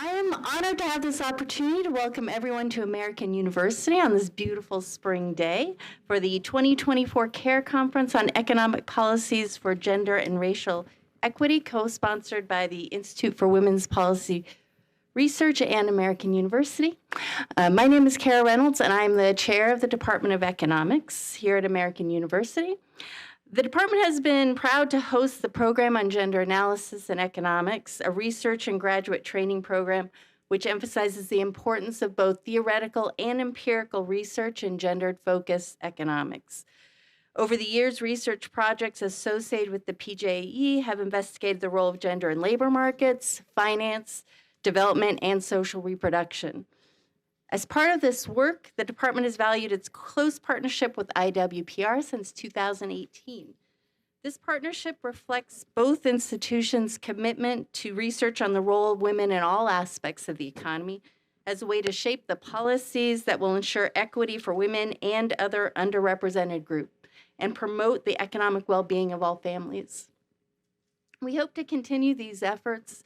I am honored to have this opportunity to welcome everyone to American University on this beautiful spring day for the 2024 CARE Conference on Economic Policies for Gender and Racial Equity, co-sponsored by the Institute for Women's Policy Research and American University. My name is Kara Reynolds, and I'm the chair of the Department of Economics here at American University. The department has been proud to host the Program on Gender Analysis and Economics, a research and graduate training program which emphasizes the importance of both theoretical and empirical research in gendered-focused economics. Over the years, research projects associated with the PJE have investigated the role of gender in labor markets, finance, development, and social reproduction. As part of this work, the department has valued its close partnership with IWPR since 2018. This partnership reflects both institutions' commitment to research on the role of women in all aspects of the economy as a way to shape the policies that will ensure equity for women and other underrepresented groups and promote the economic well-being of all families. We hope to continue these efforts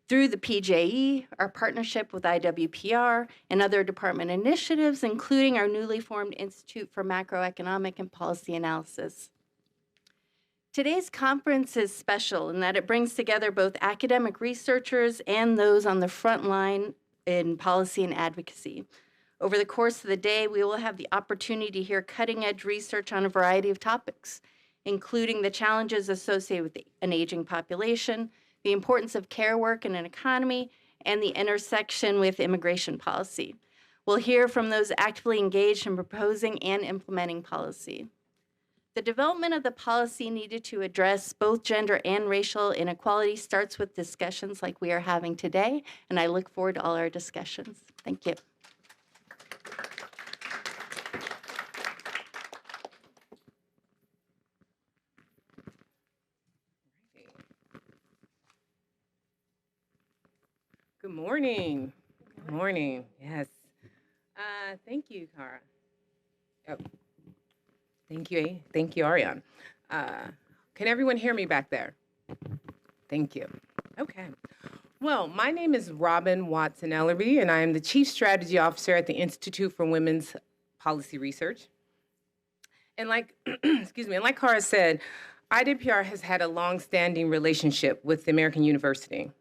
through the PJE, our partnership with IWPR, and other department initiatives, including our newly formed Institute for Macroeconomic and Policy Analysis. Today's conference is special in that it brings together both academic researchers and those on the front line in policy and advocacy. Over the course of the day, we will have the opportunity to hear cutting-edge research on a variety of topics, including the challenges associated with an aging population, the importance of care work in an economy, and the intersection with immigration policy. We'll hear from those actively engaged in proposing and implementing policy. The development of the policy needed to address both gender and racial inequality starts with discussions like we are having today, and I look forward to all our discussions. Thank you. Good morning. Good morning. Yes. Thank you, Kara. Yep. Thank you. Thank you, Ariane. Can everyone hear me back there? Thank you. Okay. Well, my name is Robin Watson-Ellerby, and I am the Chief Strategy Officer at the Institute for Women's Policy Research. And like, excuse me, and like Kara said, IWPR has had a long-standing relationship with the American University.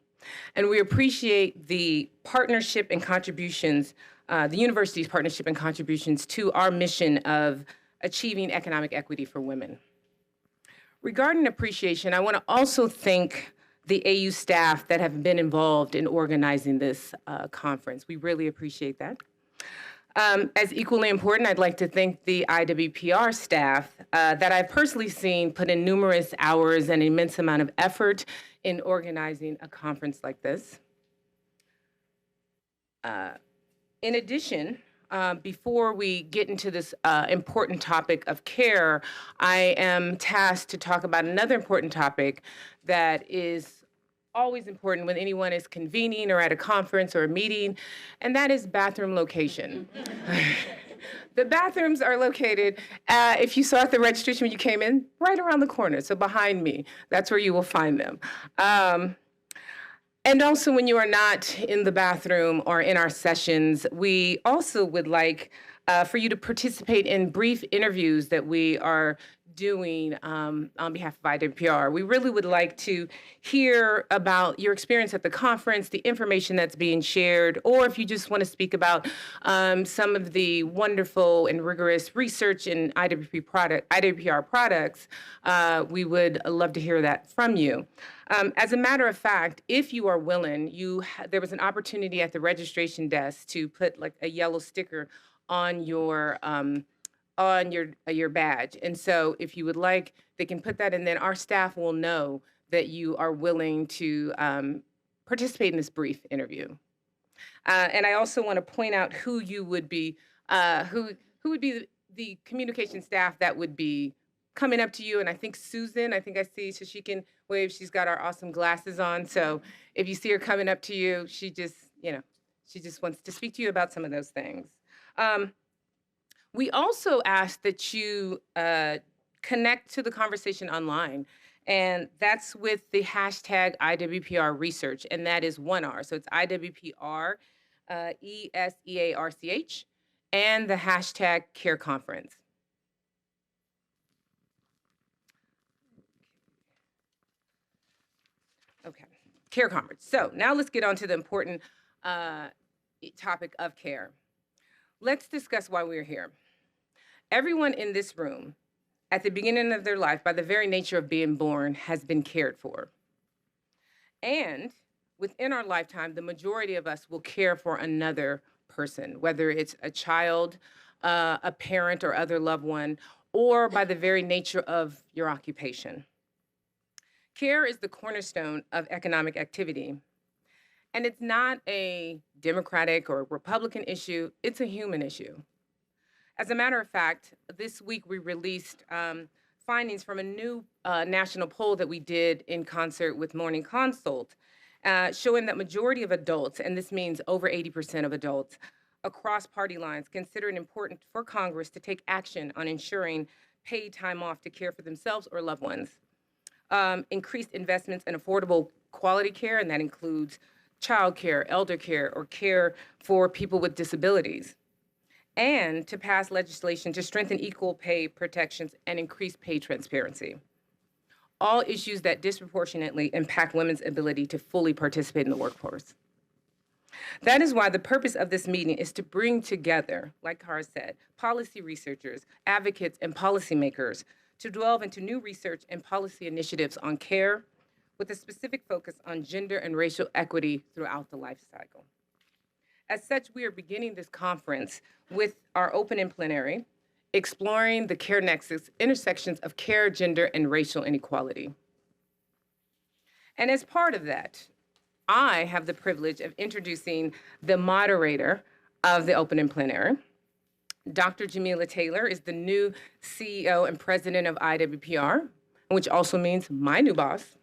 And we appreciate the partnership and contributions, the university's partnership and contributions to our mission of achieving economic equity for women. Regarding appreciation, I want to also thank the AU staff that have been involved in organizing this conference. We really appreciate that. As equally important, I'd like to thank the IWPR staff that I've personally seen put in numerous hours and immense amount of effort in organizing a conference like this. In addition, before we get into this important topic of care, I am tasked to talk about another important topic that is always important when anyone is convening or at a conference or a meeting, and that is bathroom location. The bathrooms are located, if you saw at the registration when you came in, right around the corner, so behind me. That's where you will find them. And also when you are not in the bathroom or in our sessions, we also would like for you to participate in brief interviews that we are doing on behalf of IWPR. We really would like to hear about your experience at the conference, the information that's being shared, or if you just want to speak about some of the wonderful and rigorous research in IWPR products, we would love to hear that from you. As a matter of fact, if you are willing, there was an opportunity at the registration desk to put like a yellow sticker on your badge. And so if you would like, they can put that, and then our staff will know that you are willing to participate in this brief interview. And I also want to point out who you would be, who would be the communication staff that would be coming up to you. And I think Susan, I see, so she can wave. She's got our awesome glasses on. So if you see her coming up to you, she just wants to speak to you about some of those things. We also ask that you connect to the conversation online. And that's with the hashtag IWPR research, and that is 1R. So it's IWPR, ESEARCH, and the hashtag CARE conference. Okay, CARE conference. So now let's get on to the important topic of care. Let's discuss why we're here. Everyone in this room, at the beginning of their life, by the very nature of being born, has been cared for. And within our lifetime, the majority of us will care for another person, whether it's a child, a parent, or other loved one, or by the very nature of your occupation. Care is the cornerstone of economic activity. And it's not a Democratic or Republican issue, it's a human issue. As a matter of fact, this week we released findings from a new national poll that we did in concert with Morning Consult, showing that majority of adults, and this means over 80% of adults, across party lines consider it important for Congress to take action on ensuring paid time off to care for themselves or loved ones. Increased investments in affordable quality care, and that includes child care, elder care, or care for people with disabilities. And to pass legislation to strengthen equal pay protections and increase pay transparency. All issues that disproportionately impact women's ability to fully participate in the workforce. That is why the purpose of this meeting is to bring together, like Cara said, policy researchers, advocates, and policymakers to delve into new research and policy initiatives on care with a specific focus on gender and racial equity throughout the life cycle. As such, we are beginning this conference with our open and plenary, exploring the Care Nexus, intersections of care, gender, and racial inequality. And as part of that, I have the privilege of introducing the moderator of the open and plenary. Dr. Jamila Taylor is the new CEO and president of IWPR, which also means my new boss.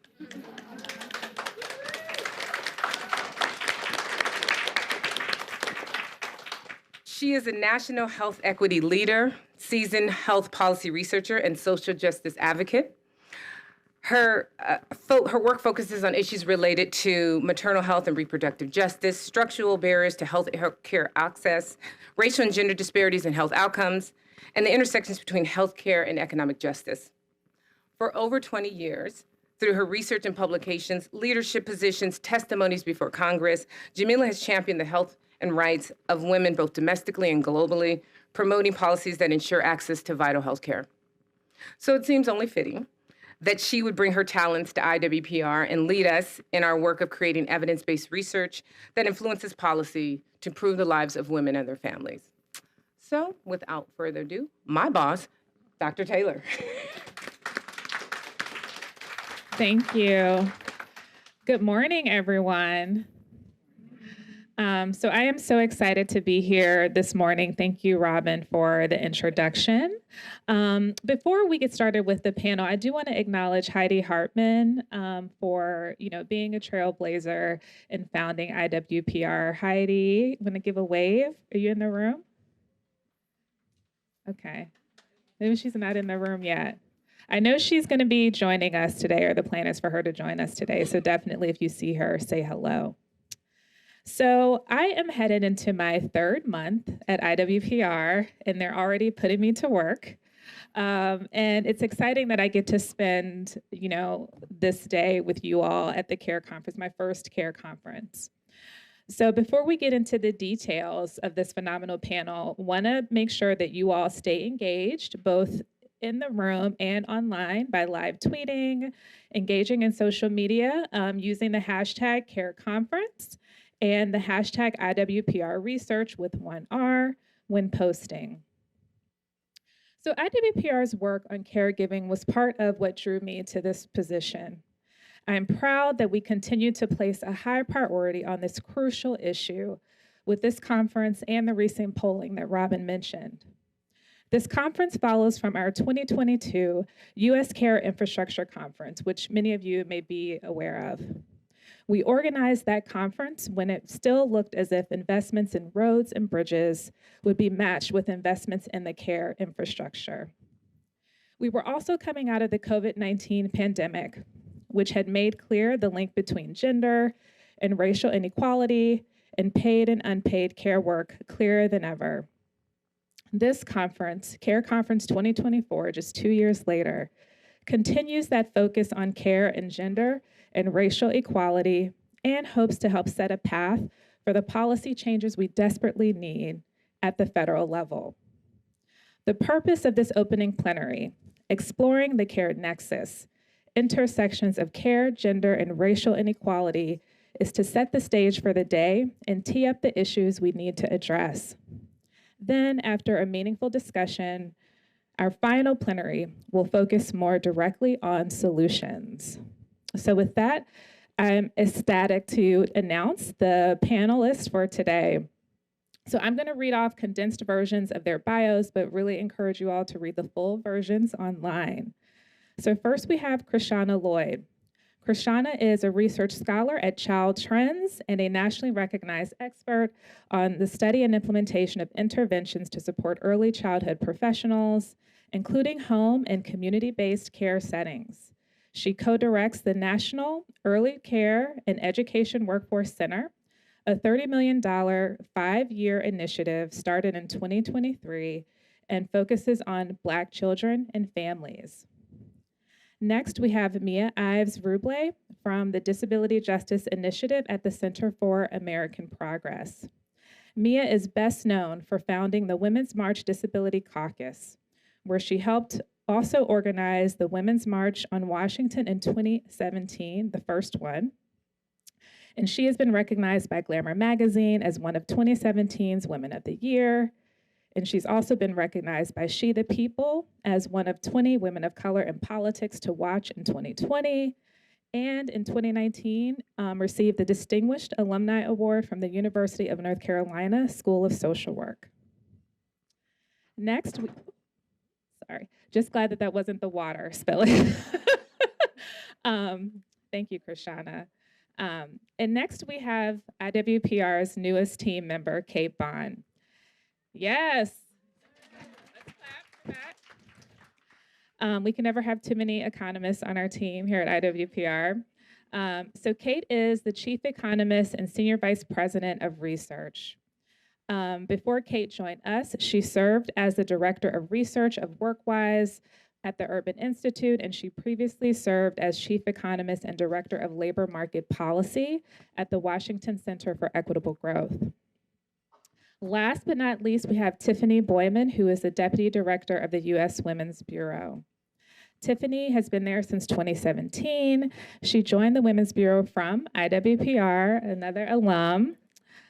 She is a national health equity leader, seasoned health policy researcher, and social justice advocate. Her work focuses on issues related to maternal health and reproductive justice, structural barriers to health care access, racial and gender disparities in health outcomes, and the intersections between healthcare and economic justice. For over 20 years, through her research and publications, leadership positions, testimonies before Congress, Jamila has championed the health and rights of women both domestically and globally, promoting policies that ensure access to vital health care. So it seems only fitting that she would bring her talents to IWPR and lead us in our work of creating evidence-based research that influences policy to improve the lives of women and their families. So without further ado, my boss, Dr. Taylor. Thank you. Good morning, everyone. So I am so excited to be here this morning. Thank you, Robin, for the introduction. Before we get started with the panel, I do want to acknowledge Heidi Hartman for being a trailblazer and founding IWPR. Heidi, want to give a wave? Are you in the room? Okay. Maybe she's not in the room yet. I know she's going to be joining us today, or the plan is for her to join us today. So definitely, if you see her, say hello. So I am headed into my third month at IWPR, and they're already putting me to work. And it's exciting that I get to spend, this day with you all at the CARE conference, my first CARE conference. So before we get into the details of this phenomenal panel, want to make sure that you all stay engaged, both in the room and online by live tweeting, engaging in social media, using the hashtag CARE conference, and the hashtag IWPR research with 1R when posting. So IWPR's work on caregiving was part of what drew me to this position. I'm proud that we continue to place a high priority on this crucial issue with this conference and the recent polling that Robin mentioned. This conference follows from our 2022 U.S. Care Infrastructure Conference, which many of you may be aware of. We organized that conference when it still looked as if investments in roads and bridges would be matched with investments in the care infrastructure. We were also coming out of the COVID-19 pandemic, which had made clear the link between gender and racial inequality and paid and unpaid care work clearer than ever. This conference, CARE Conference 2024, just 2 years later, continues that focus on care and gender and racial equality and hopes to help set a path for the policy changes we desperately need at the federal level. The purpose of this opening plenary, exploring the care nexus, intersections of care, gender, and racial inequality, is to set the stage for the day and tee up the issues we need to address. Then, after a meaningful discussion, our final plenary will focus more directly on solutions. So with that, I'm ecstatic to announce the panelists for today. So I'm going to read off condensed versions of their bios, but really encourage you all to read the full versions online. So first we have Krishana Lloyd. Krishana is a research scholar at Child Trends and a nationally recognized expert on the study and implementation of interventions to support early childhood professionals, including home and community-based care settings. She co-directs the National Early Care and Education Workforce Center, a $30 million 5-year initiative started in 2023 and focuses on Black children and families. Next, we have Mia Ives Ruble from the Disability Justice Initiative at the Center for American Progress. Mia is best known for founding the Women's March Disability Caucus, where she helped also organize the Women's March on Washington in 2017, the first one. And she has been recognized by Glamour magazine as one of 2017's Women of the Year. And she's also been recognized by She the People as one of 20 women of color in politics to watch in 2020. And in 2019, received the Distinguished Alumni Award from the University of North Carolina School of Social Work. Next, just glad that that wasn't the water spilling. Thank you, Krishana. And next we have IWPR's newest team member, Kate Bond. Yes. Let's clap for that. We can never have too many economists on our team here at IWPR. So Kate is the chief economist and senior vice president of research. Before Kate joined us, she served as the director of research of WorkWise at the Urban Institute, and she previously served as chief economist and director of labor market policy at the Washington Center for Equitable Growth. Last but not least, we have Tiffany Boyman, who is the deputy director of the U.S. Women's Bureau. Tiffany has been there since 2017. She joined the Women's Bureau from IWPR, another alum,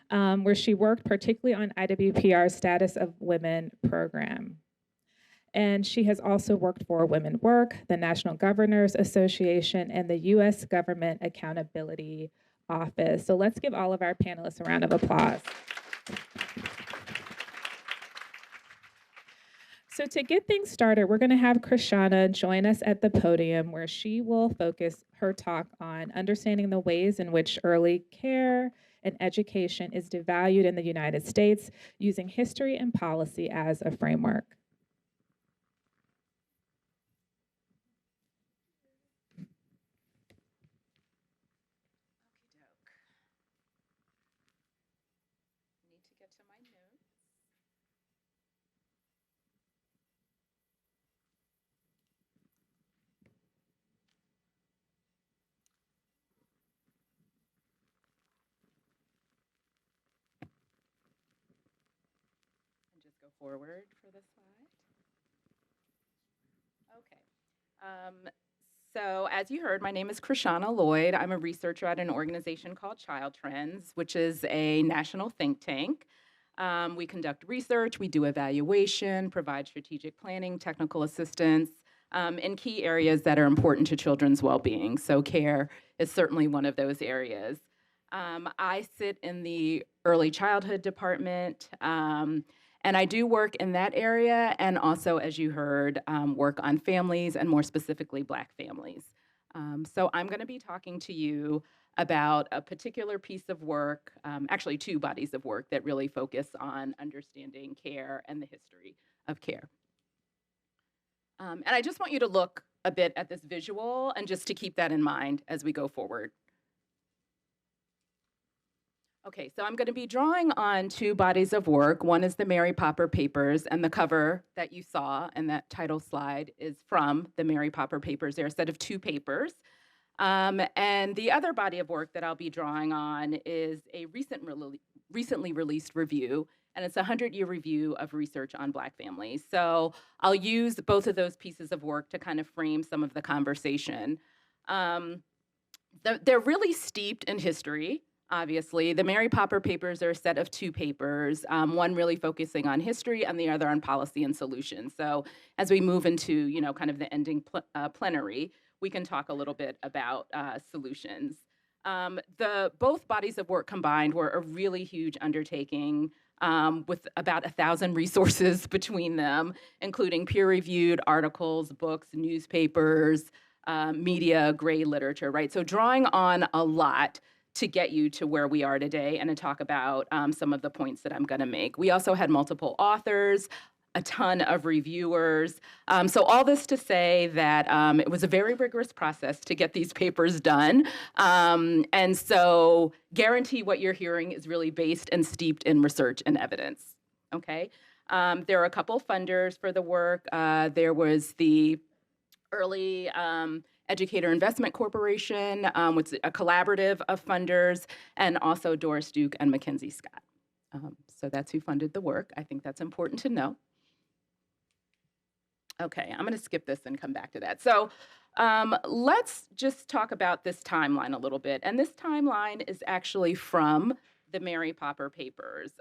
where she worked particularly on IWPR's Status of Women program. And she has also worked for Women Work, the National Governors Association, and the U.S. Government Accountability Office. So let's give all of our panelists a round of applause. So to get things started, we're going to have Krishana join us at the podium where she will focus her talk on understanding the ways in which early care and education is devalued in the United States using history and policy as a framework. Go forward for this slide. Okay. So as you heard, my name is Krishana Lloyd. I'm a researcher at an organization called Child Trends, which is a national think tank. We conduct research, we do evaluation, provide strategic planning, technical assistance in key areas that are important to children's well-being. So care is certainly one of those areas. I sit in the early childhood department, and I do work in that area and also, as you heard, work on families and more specifically Black families. So I'm going to be talking to you about a particular piece of work, actually 2 bodies of work that really focus on understanding care and the history of care. And I just want you to look a bit at this visual and just to keep that in mind as we go forward. Okay, so I'm going to be drawing on two bodies of work. One is the Mary Popper Papers, and the cover that you saw in that title slide is from the Mary Popper Papers. They're a set of two papers. And the other body of work that I'll be drawing on is a recently released review, and it's a 100-year review of research on Black families. So I'll use both of those pieces of work to kind of frame some of the conversation. They're really steeped in history. Obviously, the Mary Popper Papers are a set of two papers, one really focusing on history and the other on policy and solutions. So as we move into, kind of the ending plenary, we can talk a little bit about solutions. Both bodies of work combined were a really huge undertaking with about 1,000 resources between them, including peer-reviewed articles, books, newspapers, media, gray literature, right? So drawing on a lot to get you to where we are today and to talk about some of the points that I'm going to make. We also had multiple authors, a ton of reviewers. So all this to say that it was a very rigorous process to get these papers done. And so guarantee what you're hearing is really based and steeped in research and evidence, okay? There are a couple funders for the work. There was the Early Educator Investment Corporation, which is a collaborative of funders, and also Doris Duke and Mackenzie Scott. So that's who funded the work. I think that's important to know. Okay, I'm going to skip this and come back to that. So let's just talk about this timeline a little bit. And this timeline is actually from the Mary Popper Papers.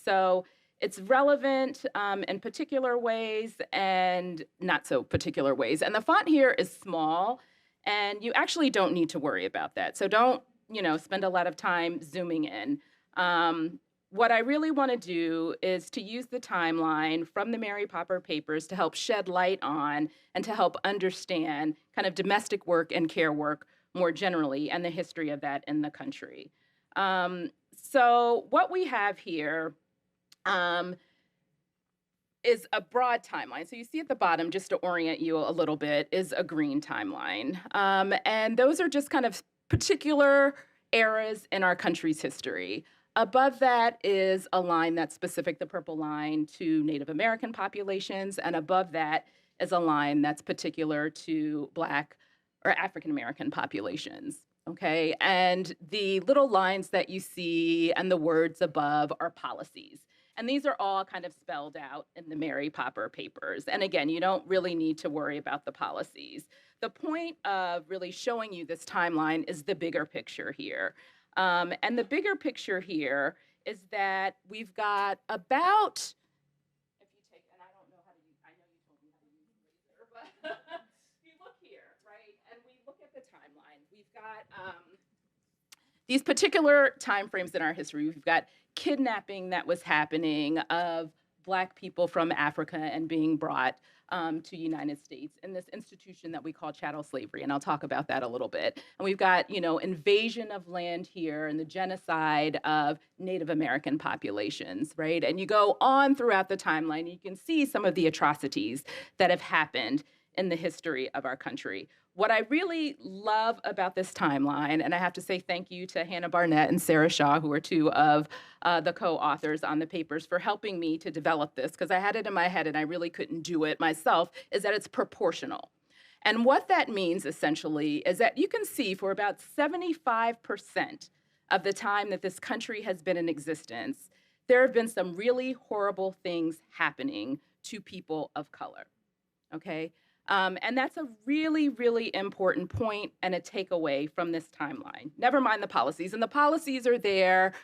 So it's relevant in particular ways and not so particular ways. And the font here is small, and you actually don't need to worry about that. So don't, spend a lot of time zooming in. What I really want to do is to use the timeline from the Mary Popper Papers to help shed light on and to help understand kind of domestic work and care work more generally and the history of that in the country. So what we have here is a broad timeline. So you see at the bottom, just to orient you a little bit, is a green timeline. And those are just kind of particular eras in our country's history. Above that is a line that's specific, the purple line, to Native American populations. And above that is a line that's particular to Black or African American populations. Okay, and the little lines that you see and the words above are policies. And these are all kind of spelled out in the Mary Popper Papers. And again, you don't really need to worry about the policies. The point of really showing you this timeline is the bigger picture here. And the bigger picture here is that we've got about, if you take, and I don't know how to use, I know you told me how to use the laser, but you look here, right? And we look at the timeline. We've got these particular time frames in our history. We've got kidnapping that was happening of Black people from Africa and being brought to United States in this institution that we call chattel slavery, and I'll talk about that a little bit. And we've got, invasion of land here and the genocide of Native American populations, right? And you go on throughout the timeline, you can see some of the atrocities that have happened in the history of our country. What I really love about this timeline, and I have to say thank you to Hannah Barnett and Sarah Shaw, who are two of the co-authors on the papers, for helping me to develop this, because I had it in my head and I really couldn't do it myself, is that it's proportional. And what that means, essentially, is that you can see for about 75% of the time that this country has been in existence, there have been some really horrible things happening to people of color, okay? And that's a really, really important point and a takeaway from this timeline. Never mind the policies. And the policies are there.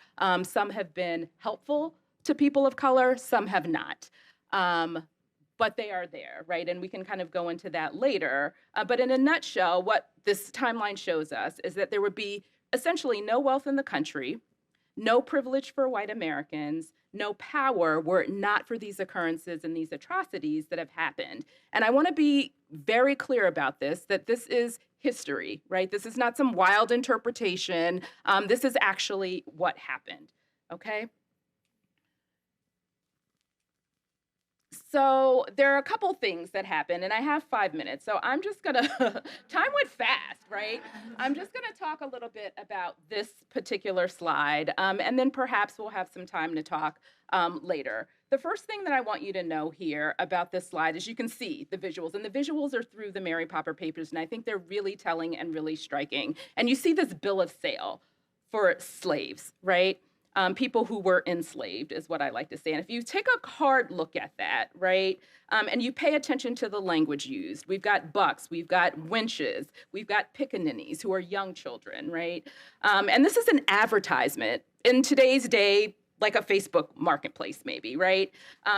Some have been helpful to people of color, some have not. But they are there, right? And we can kind of go into that later. But in a nutshell, what this timeline shows us is that there would be essentially no wealth in the country, no privilege for white Americans, no power were it not for these occurrences and these atrocities that have happened. And I want to be very clear about this, that this is history, right? This is not some wild interpretation. This is actually what happened, okay? So there are a couple things that happen, and I have 5 minutes. So I'm just gonna, time went fast, right? I'm just gonna talk a little bit about this particular slide, and then perhaps we'll have some time to talk later. The first thing that I want you to know here about this slide is you can see the visuals, and the visuals are through the Mary Popper Papers, and I think they're really telling and really striking. And you see this bill of sale for slaves, right? People who were enslaved is what I like to say. And if you take a hard look at that, right, and you pay attention to the language used, we've got bucks, we've got wenches, we've got pickaninnies who are young children, right? And this is an advertisement in today's day, like a Facebook marketplace maybe, right?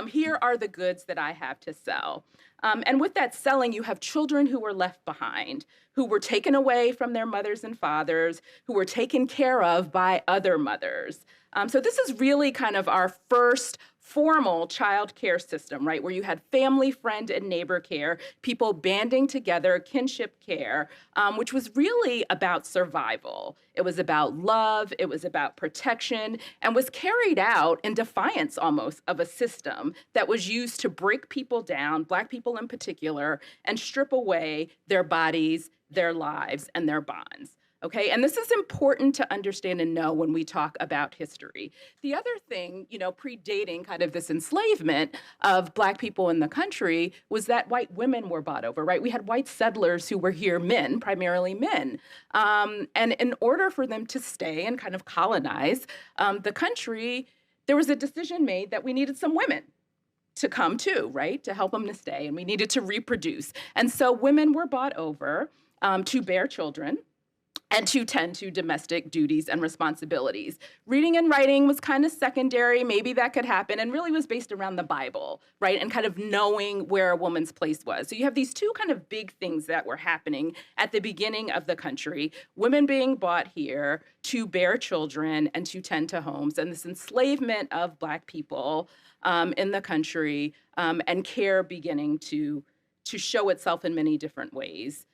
Here are the goods that I have to sell. And with that selling, you have children who were left behind, who were taken away from their mothers and fathers, who were taken care of by other mothers. So this is really kind of our first formal child care system, right? Where you had family, friend, and neighbor care, people banding together, kinship care, which was really about survival. It was about love, it was about protection, and was carried out in defiance almost of a system that was used to break people down, Black people in particular, and strip away their bodies, their lives, and their bonds. Okay, and this is important to understand and know when we talk about history. The other thing, predating kind of this enslavement of Black people in the country was that white women were bought over, right? We had white settlers who were here, men, primarily men. And in order for them to stay and kind of colonize the country, there was a decision made that we needed some women to come too, right? To help them to stay, and we needed to reproduce. And so women were bought over to bear children and to tend to domestic duties and responsibilities. Reading and writing was kind of secondary, maybe that could happen, and really was based around the Bible, right? And kind of knowing where a woman's place was. So you have these two kind of big things that were happening at the beginning of the country, women being bought here to bear children and to tend to homes, and this enslavement of Black people in the country, and care beginning to show itself in many different ways.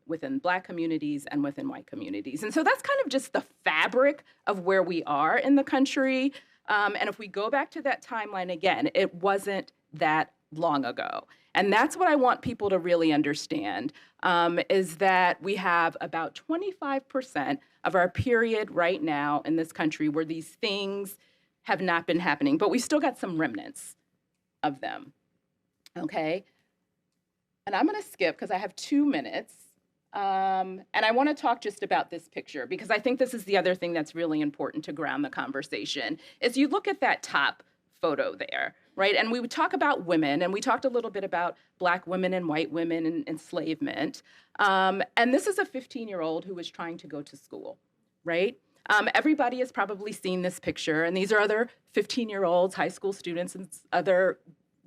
Within Black communities and within white communities. And so that's kind of just the fabric of where we are in the country. And if we go back to that timeline again, it wasn't that long ago. And that's what I want people to really understand, is that we have about 25% of our period right now in this country where these things have not been happening, but we still got some remnants of them, okay? And I'm gonna skip because I have 2 minutes. And I want to talk just about this picture because I think this is the other thing that's really important to ground the conversation. Is you look at that top photo there, right? And we would talk about women, and we talked a little bit about Black women and white women and enslavement. And this is a 15-year-old who was trying to go to school, right? Everybody has probably seen this picture, and these are other 15-year-olds, high school students, and other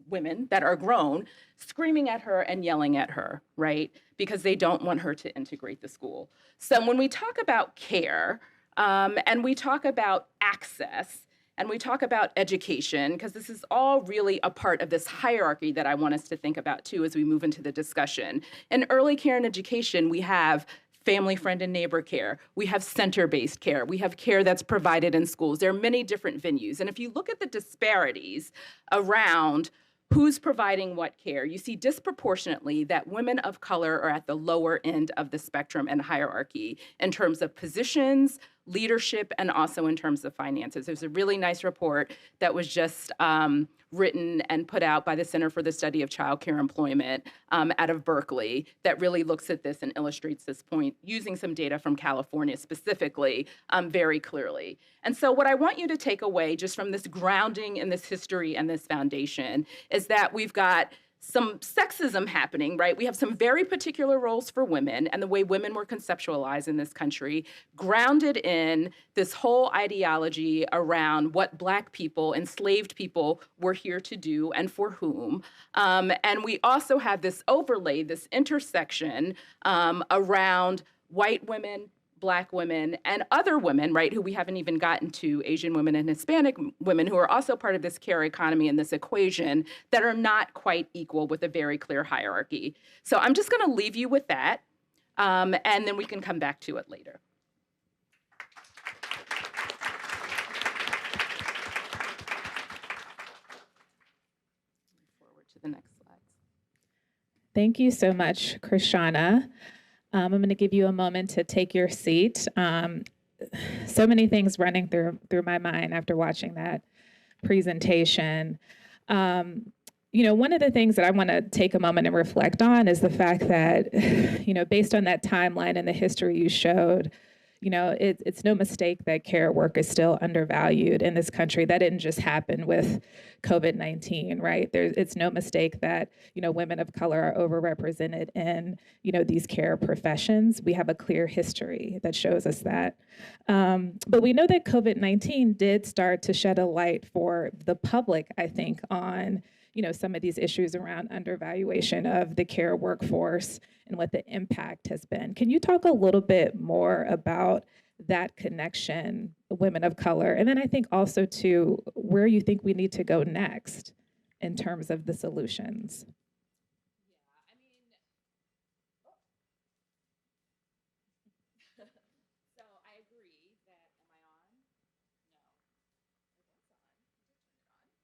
women that are grown screaming at her and yelling at her, right? Because they don't want her to integrate the school. So when we talk about care, and we talk about access, and we talk about education, because this is all really a part of this hierarchy that I want us to think about too as we move into the discussion. In early care and education, we have family, friend, and neighbor care. We have center-based care. We have care that's provided in schools. There are many different venues. And if you look at the disparities around who's providing what care, you see disproportionately that women of color are at the lower end of the spectrum and hierarchy in terms of positions, leadership, and also in terms of finances. There's a really nice report that was just written and put out by the Center for the Study of Child Care Employment out of Berkeley that really looks at this and illustrates this point using some data from California specifically very clearly. And so what I want you to take away just from this grounding in this history and this foundation is that we've got some sexism happening, right? We have some very particular roles for women and the way women were conceptualized in this country, grounded in this whole ideology around what Black people, enslaved people, were here to do and for whom. And we also have this overlay, this intersection around white women, Black women, and other women, right, who we haven't even gotten to, Asian women and Hispanic women, who are also part of this care economy and this equation that are not quite equal with a very clear hierarchy. So I'm just gonna leave you with that, and then we can come back to it later. Thank you so much, Krishana. I'm going to give you a moment to take your seat. So many things running through my mind after watching that presentation. One of the things that I want to take a moment and reflect on is the fact that, based on that timeline and the history you showed, it's no mistake that care work is still undervalued in this country. That didn't just happen with COVID-19, right? It's no mistake that, women of color are overrepresented in, these care professions. We have a clear history that shows us that. But we know that COVID-19 did start to shed a light for the public, I think, on some of these issues around undervaluation of the care workforce and what the impact has been. Can you talk a little bit more about that connection, women of color, and then I think also to where you think we need to go next in terms of the solutions? So I agree that, am I on?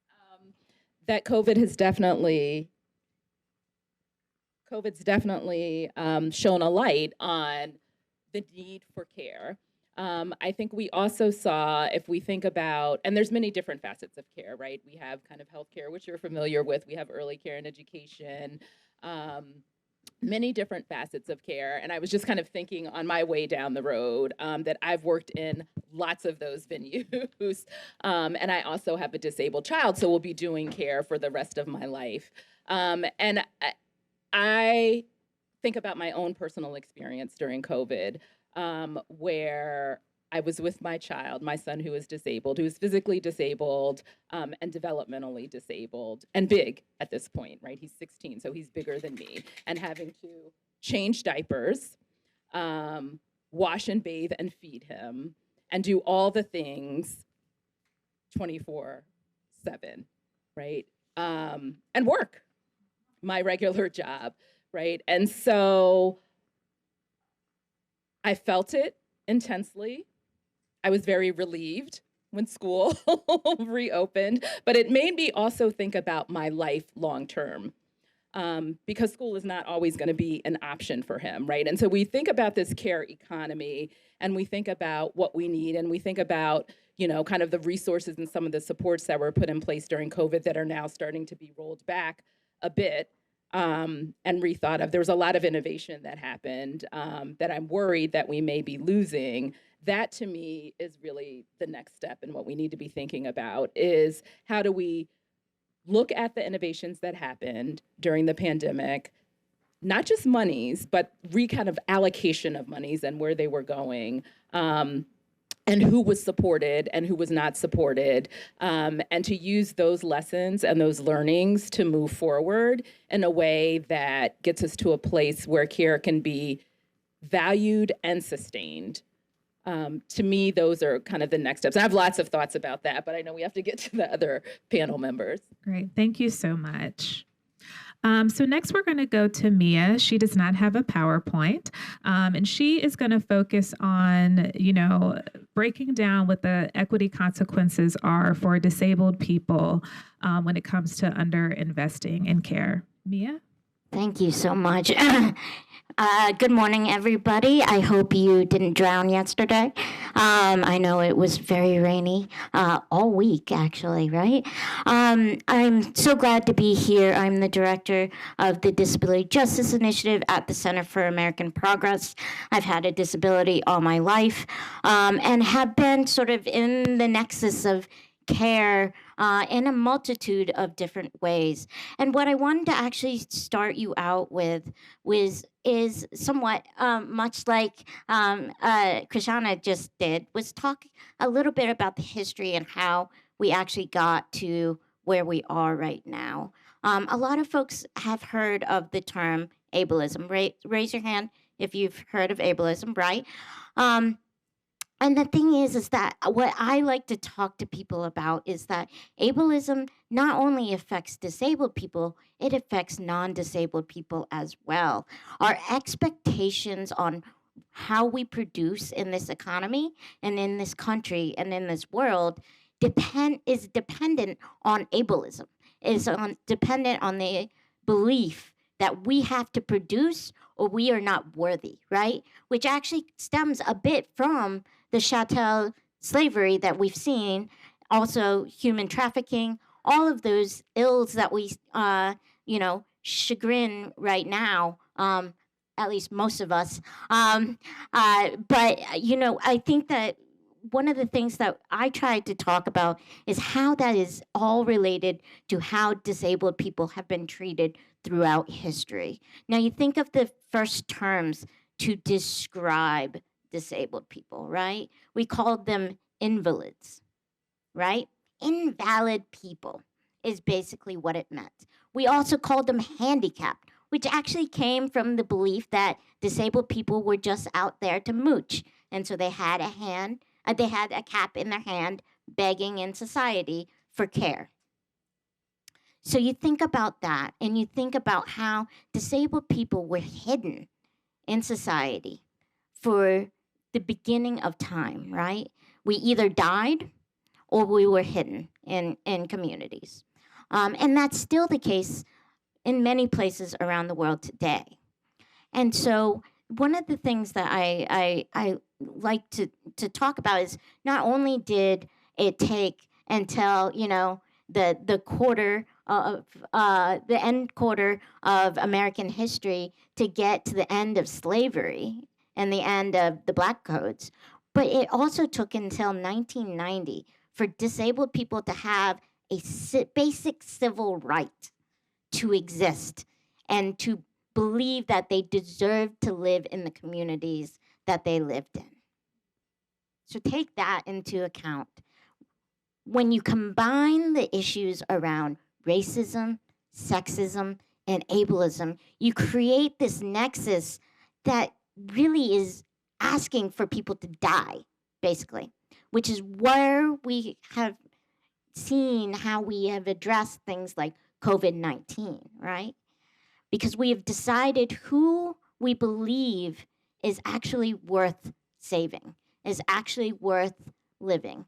No. That COVID's definitely shown a light on the need for care. I think we also saw, if we think about, and there's many different facets of care, right? We have kind of healthcare, which you're familiar with. We have early care and education, many different facets of care. And I was just kind of thinking on my way down the road that I've worked in lots of those venues. And I also have a disabled child, so we'll be doing care for the rest of my life. And I think about my own personal experience during COVID, where I was with my child, my son who is disabled, who is physically disabled and developmentally disabled and big at this point, right? He's 16, so he's bigger than me, and having to change diapers, wash and bathe and feed him, and do all the things 24/7, right? And work my regular job, right? And so I felt it intensely. I was very relieved when school reopened, but it made me also think about my life long term, because school is not always going to be an option for him, right? And so we think about this care economy, and we think about what we need, and we think about, kind of the resources and some of the supports that were put in place during COVID that are now starting to be rolled back a bit and rethought of. There was a lot of innovation that happened that I'm worried that we may be losing. That to me is really the next step, and what we need to be thinking about is how do we look at the innovations that happened during the pandemic, not just monies, but kind of allocation of monies and where they were going, and who was supported and who was not supported, and to use those lessons and those learnings to move forward in a way that gets us to a place where care can be valued and sustained. To me, those are kind of the next steps. I have lots of thoughts about that, but I know we have to get to the other panel members. Great, thank you so much. So next we're going to go to Mia. She does not have a PowerPoint, and she is going to focus on, breaking down what the equity consequences are for disabled people when it comes to underinvesting in care. Mia? Thank you so much. Good morning, everybody. I hope you didn't drown yesterday. I know it was very rainy all week, actually, right? I'm so glad to be here. I'm the director of the Disability Justice Initiative at the Center for American Progress. I've had a disability all my life and have been sort of in the nexus of care in a multitude of different ways. And what I wanted to actually start you out with is somewhat much like Krishana just did, was talk a little bit about the history and how we actually got to where we are right now. A lot of folks have heard of the term ableism. Raise your hand if you've heard of ableism, right? And the thing is that what I like to talk to people about is that ableism not only affects disabled people, it affects non-disabled people as well. Our expectations on how we produce in this economy and in this country and in this world is dependent on ableism. Dependent on the belief that we have to produce or we are not worthy, right? Which actually stems a bit from the chattel slavery that we've seen, also human trafficking, all of those ills that we, chagrin right now, at least most of us. But I think that one of the things that I tried to talk about is how that is all related to how disabled people have been treated throughout history. Now, you think of the first terms to describe disabled people, right? We called them invalids, right? Invalid people is basically what it meant. We also called them handicapped, which actually came from the belief that disabled people were just out there to mooch. And so they had they had a cap in their hand begging in society for care. So you think about that, and you think about how disabled people were hidden in society for the beginning of time, right? We either died or we were hidden in communities. And that's still the case in many places around the world today. And so one of the things that I like to talk about is not only did it take until, the quarter of the end quarter of American history to get to the end of slavery and the end of the Black Codes, but it also took until 1990 for disabled people to have a basic civil right to exist and to believe that they deserved to live in the communities that they lived in. So take that into account. When you combine the issues around racism, sexism, and ableism, you create this nexus that really is asking for people to die, basically, which is where we have seen how we have addressed things like COVID-19, right? Because we have decided who we believe is actually worth saving, is actually worth living.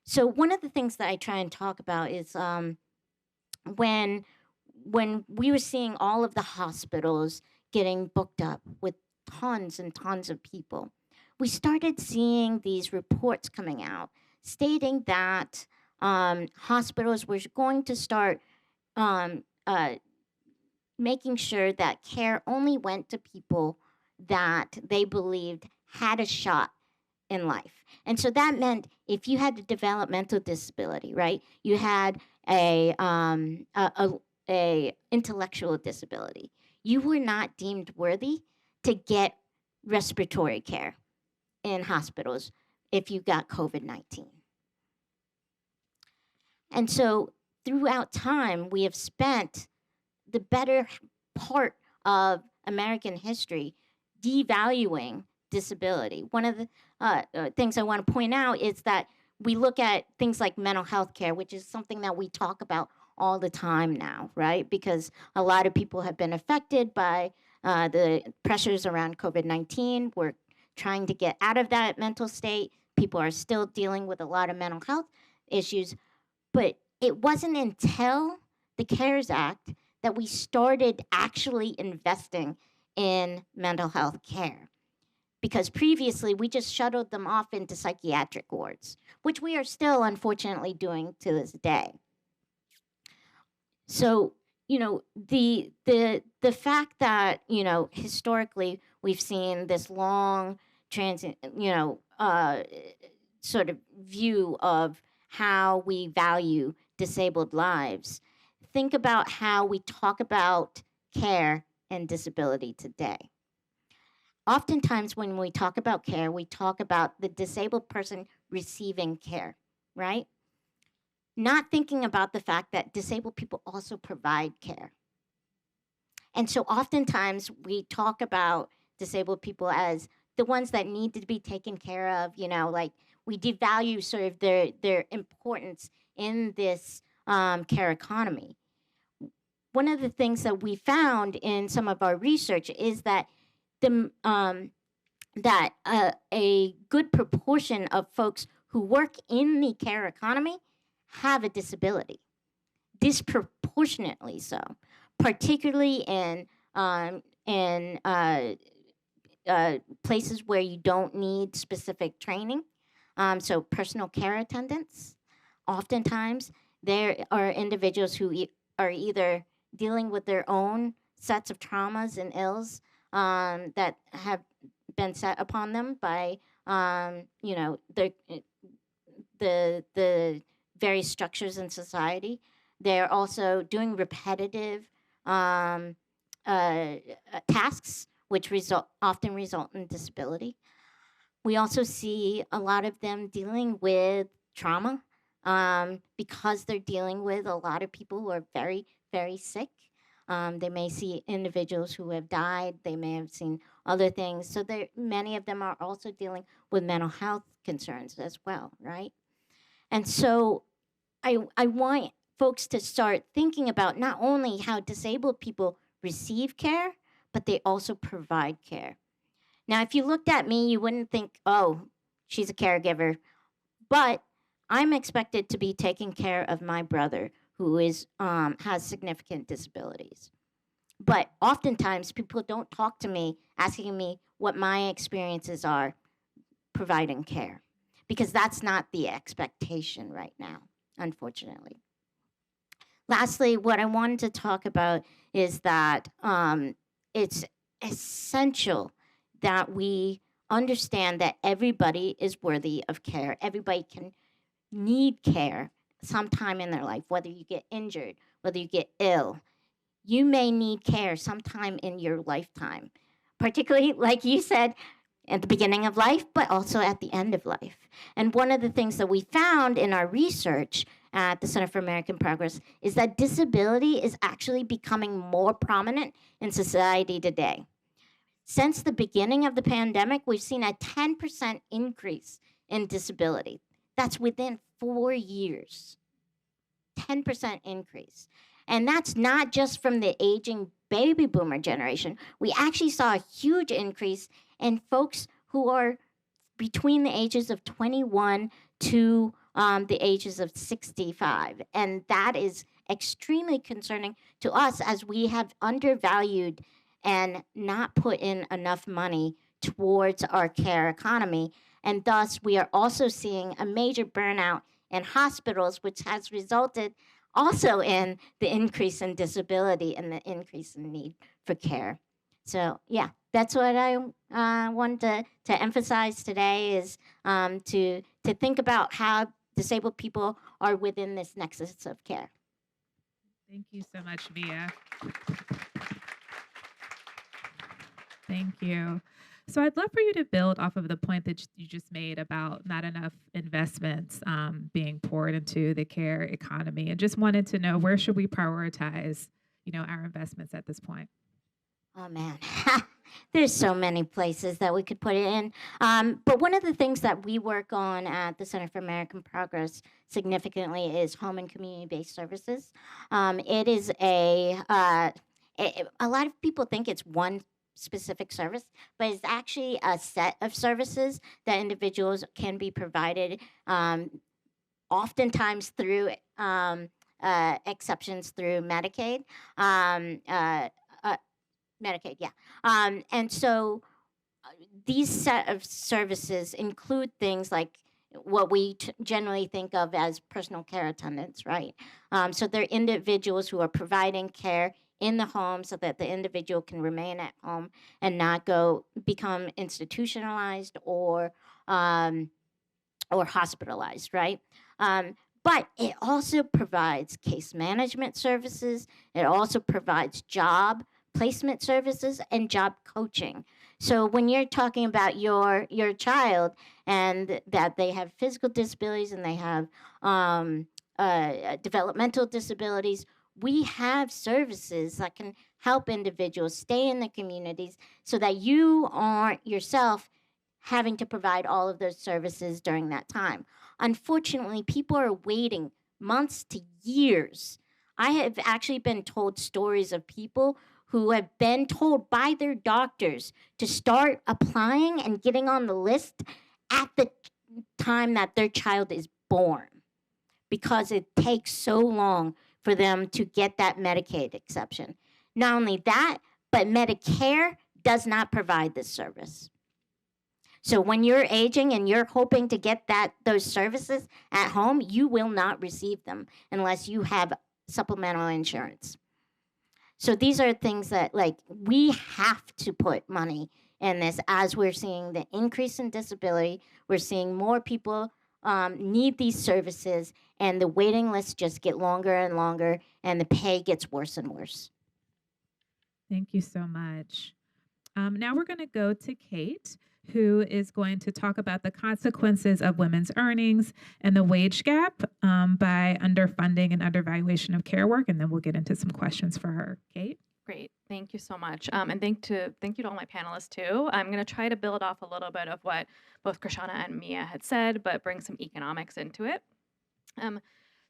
So one of the things that I try and talk about is when we were seeing all of the hospitals getting booked up with tons and tons of people, we started seeing these reports coming out stating that hospitals were going to start making sure that care only went to people that they believed had a shot in life. And so that meant if you had a developmental disability, right? You had a intellectual disability. You were not deemed worthy to get respiratory care in hospitals if you got COVID-19. And so throughout time, we have spent the better part of American history devaluing disability. One of the things I want to point out is that we look at things like mental health care, which is something that we talk about all the time now, right? Because a lot of people have been affected by the pressures around COVID-19. We're trying to get out of that mental state. People are still dealing with a lot of mental health issues. But it wasn't until the CARES Act that we started actually investing in mental health care. Because previously, we just shuttled them off into psychiatric wards, which we are still, unfortunately, doing to this day. So, the fact that, historically, we've seen this long sort of view of how we value disabled lives. Think about how we talk about care and disability today. Oftentimes when we talk about care, we talk about the disabled person receiving care, right? Not thinking about the fact that disabled people also provide care. And so oftentimes we talk about disabled people as the ones that need to be taken care of, like we devalue sort of their importance in this care economy. One of the things that we found in some of our research is that a good proportion of folks who work in the care economy have a disability, disproportionately so, particularly in in places where you don't need specific training. So personal care attendants. Oftentimes, there are individuals who are either dealing with their own sets of traumas and ills that have been set upon them by the various structures in society. They're also doing repetitive um, tasks, which often result in disability. We also see a lot of them dealing with trauma because they're dealing with a lot of people who are very, very sick. They may see individuals who have died. They may have seen other things. So many of them are also dealing with mental health concerns as well, right? And so I want folks to start thinking about not only how disabled people receive care, but they also provide care. Now, if you looked at me, you wouldn't think, oh, she's a caregiver. But I'm expected to be taking care of my brother who has significant disabilities. But oftentimes, people don't talk to me asking me what my experiences are providing care, because that's not the expectation right now, unfortunately. Lastly, what I wanted to talk about is that it's essential that we understand that everybody is worthy of care. Everybody can need care sometime in their life, whether you get injured, whether you get ill. You may need care sometime in your lifetime, particularly, like you said, at the beginning of life, but also at the end of life. And one of the things that we found in our research at the Center for American Progress is that disability is actually becoming more prominent in society today. Since the beginning of the pandemic, we've seen a 10% increase in disability. That's within 4 years. 10% increase. And that's not just from the aging baby boomer generation. We actually saw a huge increase in folks who are between the ages of 21 to the ages of 65. And that is extremely concerning to us, as we have undervalued and not put in enough money towards our care economy. And thus, we are also seeing a major burnout in hospitals, which has resulted also in the increase in disability and the increase in need for care. So, yeah, that's what I wanted to emphasize today, is to think about how disabled people are within this nexus of care. Thank you so much, Mia. Thank you. So I'd love for you to build off of the point that you just made about not enough investments being poured into the care economy, and just wanted to know, where should we prioritize, our investments at this point? Oh man, there's so many places that we could put it in. But one of the things that we work on at the Center for American Progress significantly is home and community-based services. It is a lot of people think it's one specific service, but it's actually a set of services that individuals can be provided, oftentimes through exceptions through Medicaid. Medicaid, yeah. And so these set of services include things like what we generally think of as personal care attendants, right? So they're individuals who are providing care in the home so that the individual can remain at home and not become institutionalized or hospitalized, right? But it also provides case management services. It also provides job placement services and job coaching. So when you're talking about your child and that they have physical disabilities and they have developmental disabilities, we have services that can help individuals stay in the communities so that you aren't yourself having to provide all of those services during that time. Unfortunately, people are waiting months to years. I have actually been told stories of people who have been told by their doctors to start applying and getting on the list at the time that their child is born, because it takes so long for them to get that Medicaid exception. Not only that, but Medicare does not provide this service. So when you're aging and you're hoping to get those services at home, you will not receive them unless you have supplemental insurance. So these are things that, like, we have to put money in this as we're seeing the increase in disability. We're seeing more people need these services, and the waiting lists just get longer and longer, and the pay gets worse and worse. Thank you so much. Now we're going to go to Kate, who is going to talk about the consequences of women's earnings and the wage gap by underfunding and undervaluation of care work, and then we'll get into some questions for her. Kate? Great. Thank you so much. And thank you to all my panelists too. I'm going to try to build off a little bit of what both Krishana and Mia had said, but bring some economics into it.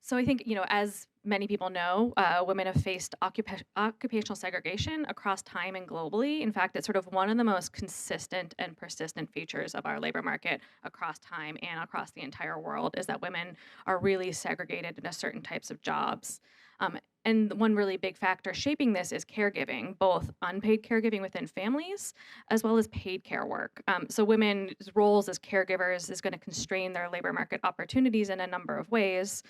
So I think, as many people know, women have faced occupational segregation across time and globally. In fact, it's sort of one of the most consistent and persistent features of our labor market across time and across the entire world is that women are really segregated into certain types of jobs. And one really big factor shaping this is caregiving, both unpaid caregiving within families as well as paid care work. So women's roles as caregivers is going to constrain their labor market opportunities in a number of ways,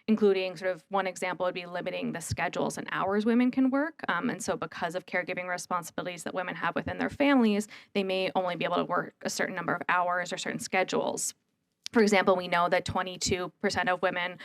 including sort of one example would be limiting the schedules and hours women can work. And so because of caregiving responsibilities that women have within their families, they may only be able to work a certain number of hours or certain schedules. For example, we know that 22% of women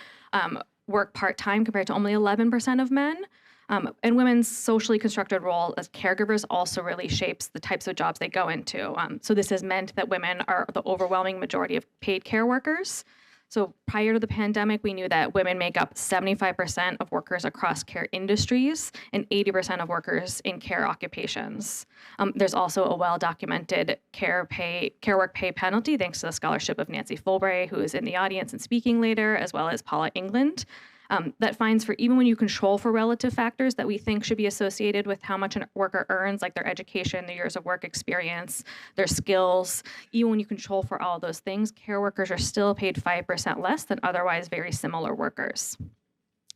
work part-time compared to only 11% of men. And women's socially constructed role as caregivers also really shapes the types of jobs they go into. So this has meant that women are the overwhelming majority of paid care workers. So prior to the pandemic, we knew that women make up 75% of workers across care industries and 80% of workers in care occupations. There's also a well-documented care work pay penalty, thanks to the scholarship of Nancy Fulbray, who is in the audience and speaking later, as well as Paula England. That fines for even when you control for relative factors that we think should be associated with how much a worker earns, like their education, their years of work experience, their skills. Even when you control for all those things, care workers are still paid 5% less than otherwise very similar workers.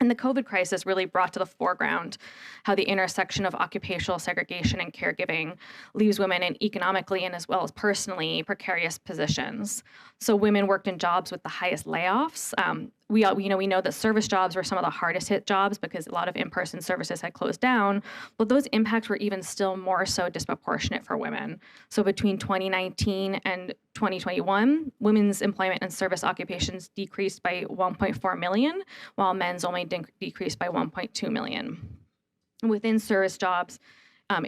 And the COVID crisis really brought to the foreground how the intersection of occupational segregation and caregiving leaves women in economically and as well as personally precarious positions. So women worked in jobs with the highest layoffs. We know that service jobs were some of the hardest hit jobs because a lot of in-person services had closed down, but those impacts were even still more so disproportionate for women. So between 2019 and 2021, women's employment and service occupations decreased by 1.4 million, while men's only decreased by 1.2 million. Within service jobs,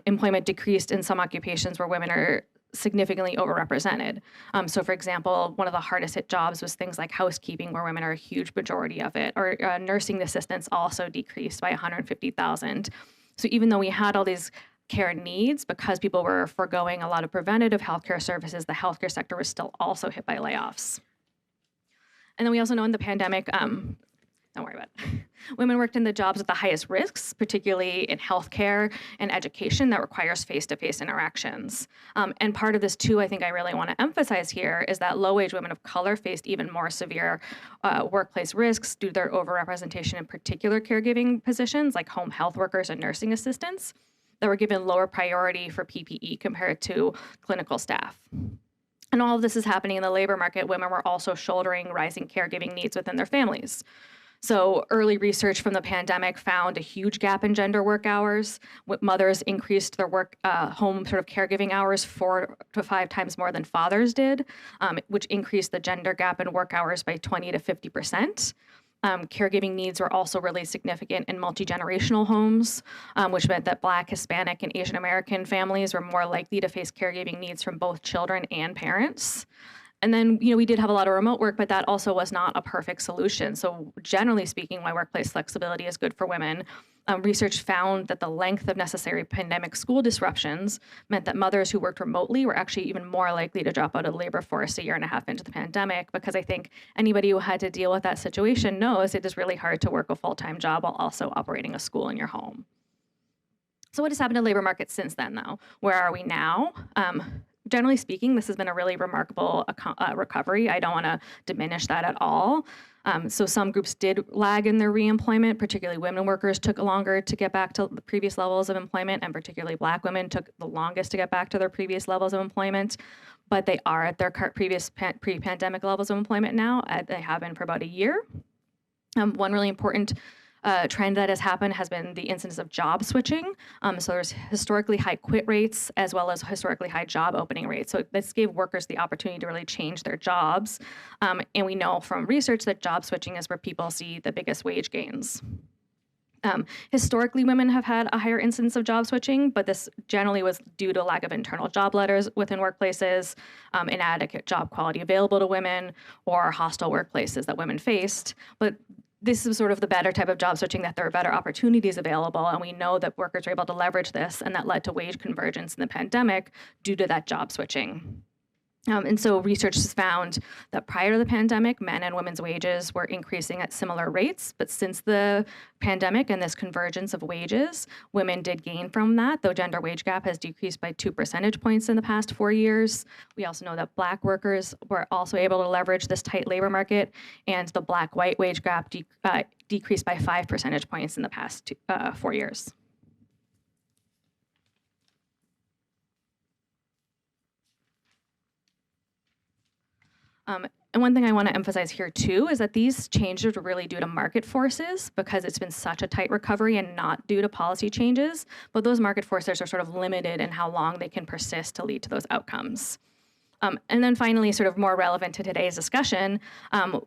employment decreased in some occupations where women are significantly overrepresented. So for example, one of the hardest hit jobs was things like housekeeping, where women are a huge majority of it, or nursing assistants also decreased by 150,000. So even though we had all these care needs, because people were foregoing a lot of preventative healthcare services, the healthcare sector was still also hit by layoffs. And then we also know in the pandemic, don't worry about it. Women worked in the jobs with the highest risks, particularly in healthcare and education that requires face-to-face interactions. And part of this too, I think I really want to emphasize here, is that low-wage women of color faced even more severe workplace risks due to their overrepresentation in particular caregiving positions like home health workers and nursing assistants that were given lower priority for PPE compared to clinical staff. And all of this is happening in the labor market. Women were also shouldering rising caregiving needs within their families. So early research from the pandemic found a huge gap in gender work hours. Mothers increased their home sort of caregiving hours 4 to 5 times more than fathers did, which increased the gender gap in work hours by 20 to 50%. Caregiving needs were also really significant in multi-generational homes, which meant that Black, Hispanic, and Asian American families were more likely to face caregiving needs from both children and parents. And then, we did have a lot of remote work, but that also was not a perfect solution. So generally speaking, why workplace flexibility is good for women. Research found that the length of necessary pandemic school disruptions meant that mothers who worked remotely were actually even more likely to drop out of the labor force 1.5 years into the pandemic, because I think anybody who had to deal with that situation knows it is really hard to work a full-time job while also operating a school in your home. So what has happened to labor markets since then, though? Where are we now? generally speaking, this has been a really remarkable recovery. I don't want to diminish that at all. So some groups did lag in their reemployment, particularly women workers took longer to get back to the previous levels of employment, and particularly Black women took the longest to get back to their previous levels of employment. But they are at their previous pre-pandemic levels of employment now. They have been for about a year. One really important trend that has happened has been the incidence of job switching. So there's historically high quit rates as well as historically high job opening rates. So this gave workers the opportunity to really change their jobs. And we know from research that job switching is where people see the biggest wage gains. Historically, women have had a higher incidence of job switching, but this generally was due to lack of internal job letters within workplaces, inadequate job quality available to women, or hostile workplaces that women faced. But this is sort of the better type of job switching, that there are better opportunities available, and we know that workers are able to leverage this, and that led to wage convergence in the pandemic due to that job switching. And so research has found that prior to the pandemic, men and women's wages were increasing at similar rates, but since the pandemic and this convergence of wages, women did gain from that, though gender wage gap has decreased by 2 percentage points in the past 4 years. We also know that Black workers were also able to leverage this tight labor market, and the Black-white wage gap decreased by 5 percentage points in the past 4 years. And one thing I want to emphasize here too is that these changes are really due to market forces, because it's been such a tight recovery and not due to policy changes. But those market forces are sort of limited in how long they can persist to lead to those outcomes. And then finally, sort of more relevant to today's discussion,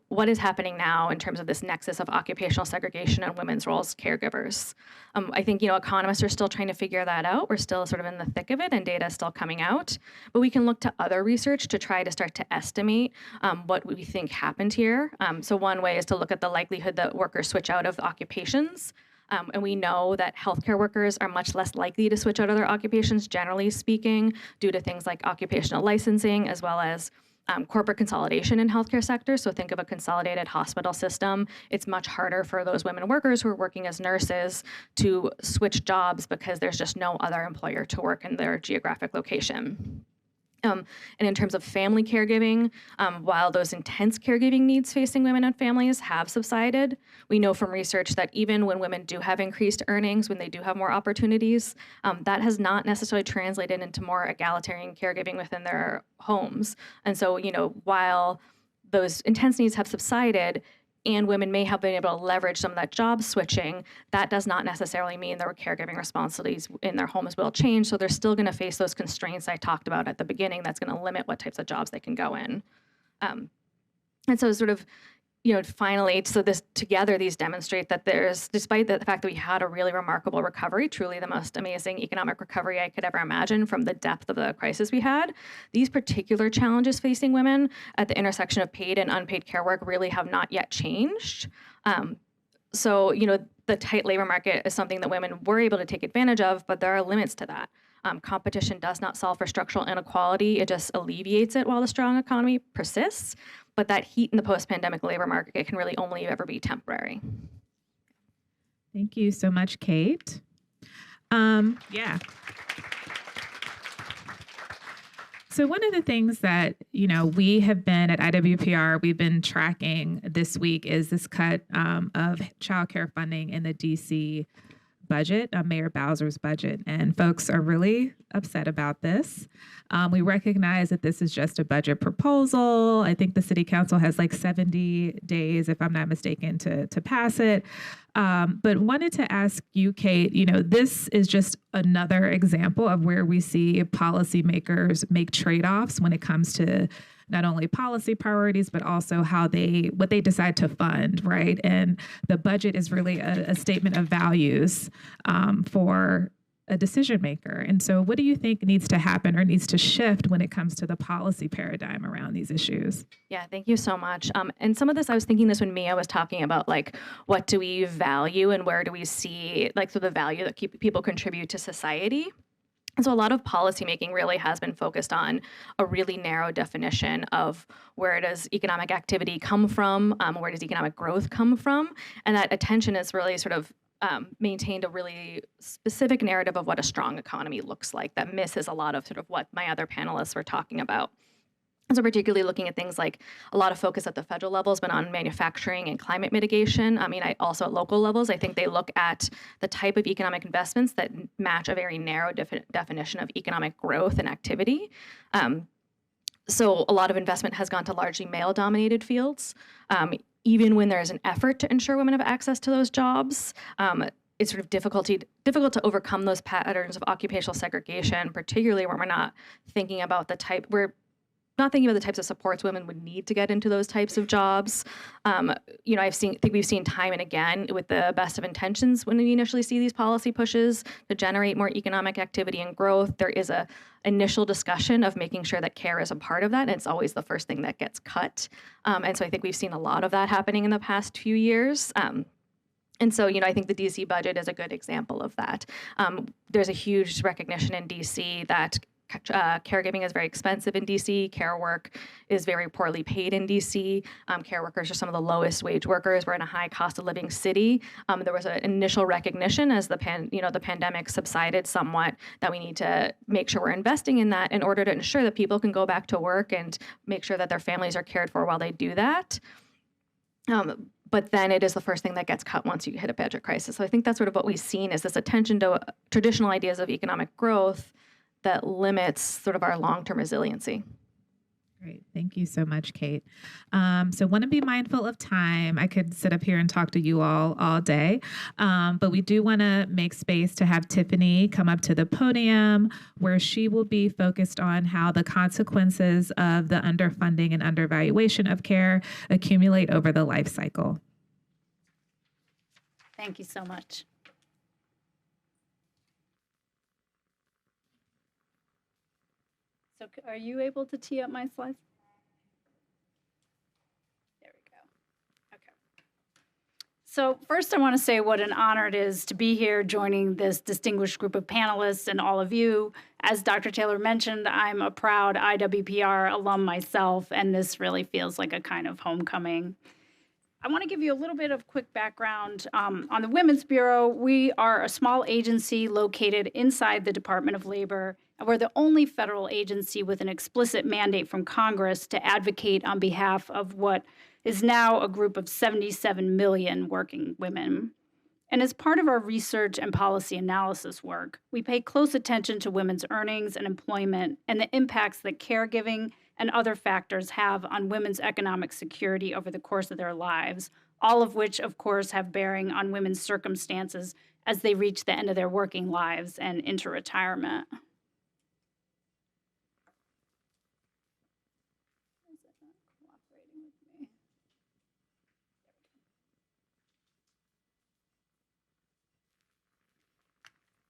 what is happening now in terms of this nexus of occupational segregation and women's roles as caregivers? I think, economists are still trying to figure that out. We're still sort of in the thick of it, and data is still coming out. But we can look to other research to try to start to estimate what we think happened here. So one way is to look at the likelihood that workers switch out of occupations. And we know that healthcare workers are much less likely to switch out of their occupations, generally speaking, due to things like occupational licensing, as well as corporate consolidation in healthcare sectors. So think of a consolidated hospital system. It's much harder for those women workers who are working as nurses to switch jobs because there's just no other employer to work in their geographic location. And in terms of family caregiving, while those intense caregiving needs facing women and families have subsided, we know from research that even when women do have increased earnings, when they do have more opportunities, that has not necessarily translated into more egalitarian caregiving within their homes. And so, while those intense needs have subsided, and women may have been able to leverage some of that job switching, that does not necessarily mean their caregiving responsibilities in their homes will change. So they're still going to face those constraints I talked about at the beginning that's going to limit what types of jobs they can go in. And so sort of, finally, so these demonstrate that despite the fact that we had a really remarkable recovery, truly the most amazing economic recovery I could ever imagine from the depth of the crisis we had, these particular challenges facing women at the intersection of paid and unpaid care work really have not yet changed. So, the tight labor market is something that women were able to take advantage of, but there are limits to that. Competition does not solve for structural inequality. It just alleviates it while the strong economy persists. But that heat in the post-pandemic labor market can really only ever be temporary. Thank you so much, Kate. Yeah. So one of the things that, we have been at IWPR, we've been tracking this week is this cut of childcare funding in the DC budget, Mayor Bowser's budget, and folks are really upset about this. We recognize that this is just a budget proposal. I think the city council has like 70 days, if I'm not mistaken, to pass it. But wanted to ask you, Kate, this is just another example of where we see policymakers make trade-offs when it comes to not only policy priorities, but also what they decide to fund, right? And the budget is really a statement of values for a decision maker. And so what do you think needs to happen or needs to shift when it comes to the policy paradigm around these issues? Yeah, thank you so much. And some of this, I was thinking this when Mia was talking about what do we value and where do we see the value that people contribute to society. And so a lot of policymaking really has been focused on a really narrow definition of where does economic activity come from, where does economic growth come from, and that attention is really sort of maintained a really specific narrative of what a strong economy looks like that misses a lot of sort of what my other panelists were talking about. And so particularly looking at things like a lot of focus at the federal levels, but on manufacturing and climate mitigation. I mean, also at local levels, I think they look at the type of economic investments that match a very narrow definition of economic growth and activity. So a lot of investment has gone to largely male-dominated fields. Even when there's an effort to ensure women have access to those jobs, it's sort of difficult to overcome those patterns of occupational segregation, particularly when we're not thinking about the types of supports women would need to get into those types of jobs. I think we've seen time and again with the best of intentions when we initially see these policy pushes to generate more economic activity and growth, there is a initial discussion of making sure that care is a part of that, and it's always the first thing that gets cut. And so I think we've seen a lot of that happening in the past few years. And so, I think the DC budget is a good example of that. There's a huge recognition in DC that caregiving is very expensive in DC. Care work is very poorly paid in DC. Care workers are some of the lowest wage workers. We're in a high cost of living city. There was an initial recognition as the pandemic subsided somewhat that we need to make sure we're investing in that in order to ensure that people can go back to work and make sure that their families are cared for while they do that. But then it is the first thing that gets cut once you hit a budget crisis. So I think that's sort of what we've seen is this attention to traditional ideas of economic growth that limits sort of our long-term resiliency. Great. Thank you so much, Kate. So want to be mindful of time. I could sit up here and talk to you all day, but we do want to make space to have Tiffany come up to the podium where she will be focused on how the consequences of the underfunding and undervaluation of care accumulate over the life cycle. Thank you so much. So are you able to tee up my slides? There we go. Okay. So first I want to say what an honor it is to be here joining this distinguished group of panelists and all of you. As Dr. Taylor mentioned, I'm a proud IWPR alum myself, and this really feels like a kind of homecoming. I want to give you a little bit of quick background on the Women's Bureau. We are a small agency located inside the Department of Labor, and we're the only federal agency with an explicit mandate from Congress to advocate on behalf of what is now a group of 77 million working women. And as part of our research and policy analysis work, we pay close attention to women's earnings and employment and the impacts that caregiving and other factors have on women's economic security over the course of their lives, all of which, of course, have bearing on women's circumstances as they reach the end of their working lives and into retirement.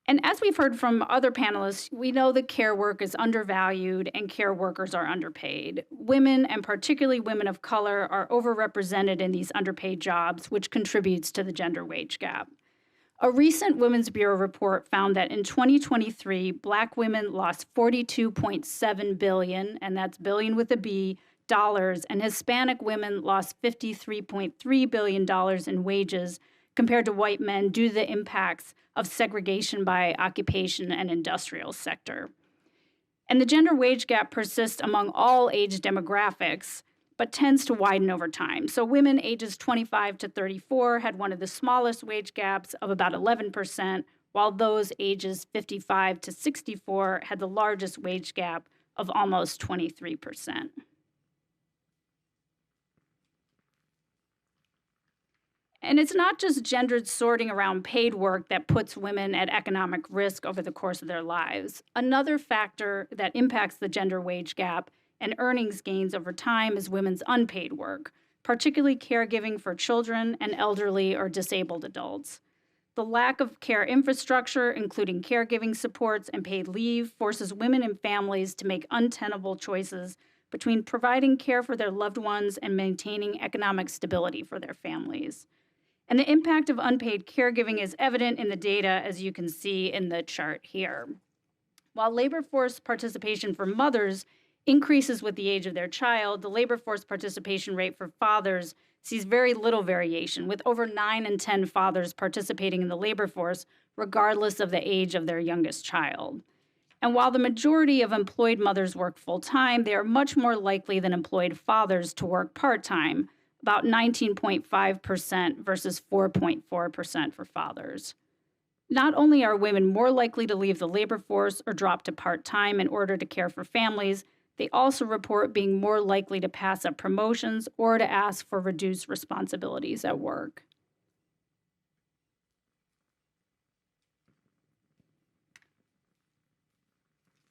And as we've heard from other panelists, we know that care work is undervalued and care workers are underpaid. Women, and particularly women of color, are overrepresented in these underpaid jobs, which contributes to the gender wage gap. A recent Women's Bureau report found that in 2023, Black women lost $42.7 billion, and that's billion with a B, dollars, and Hispanic women lost $53.3 billion in wages compared to white men due to the impacts of segregation by occupation and industrial sector. And the gender wage gap persists among all age demographics, but tends to widen over time. So women ages 25 to 34 had one of the smallest wage gaps of about 11%, while those ages 55 to 64 had the largest wage gap of almost 23%. And it's not just gendered sorting around paid work that puts women at economic risk over the course of their lives. Another factor that impacts the gender wage gap and earnings gains over time is women's unpaid work, particularly caregiving for children and elderly or disabled adults. The lack of care infrastructure, including caregiving supports and paid leave, forces women and families to make untenable choices between providing care for their loved ones and maintaining economic stability for their families. And the impact of unpaid caregiving is evident in the data, as you can see in the chart here. While labor force participation for mothers increases with the age of their child, the labor force participation rate for fathers sees very little variation, with over 9 in 10 fathers participating in the labor force, regardless of the age of their youngest child. And while the majority of employed mothers work full-time, they are much more likely than employed fathers to work part-time, about 19.5% versus 4.4% for fathers. Not only are women more likely to leave the labor force or drop to part-time in order to care for families, they also report being more likely to pass up promotions or to ask for reduced responsibilities at work.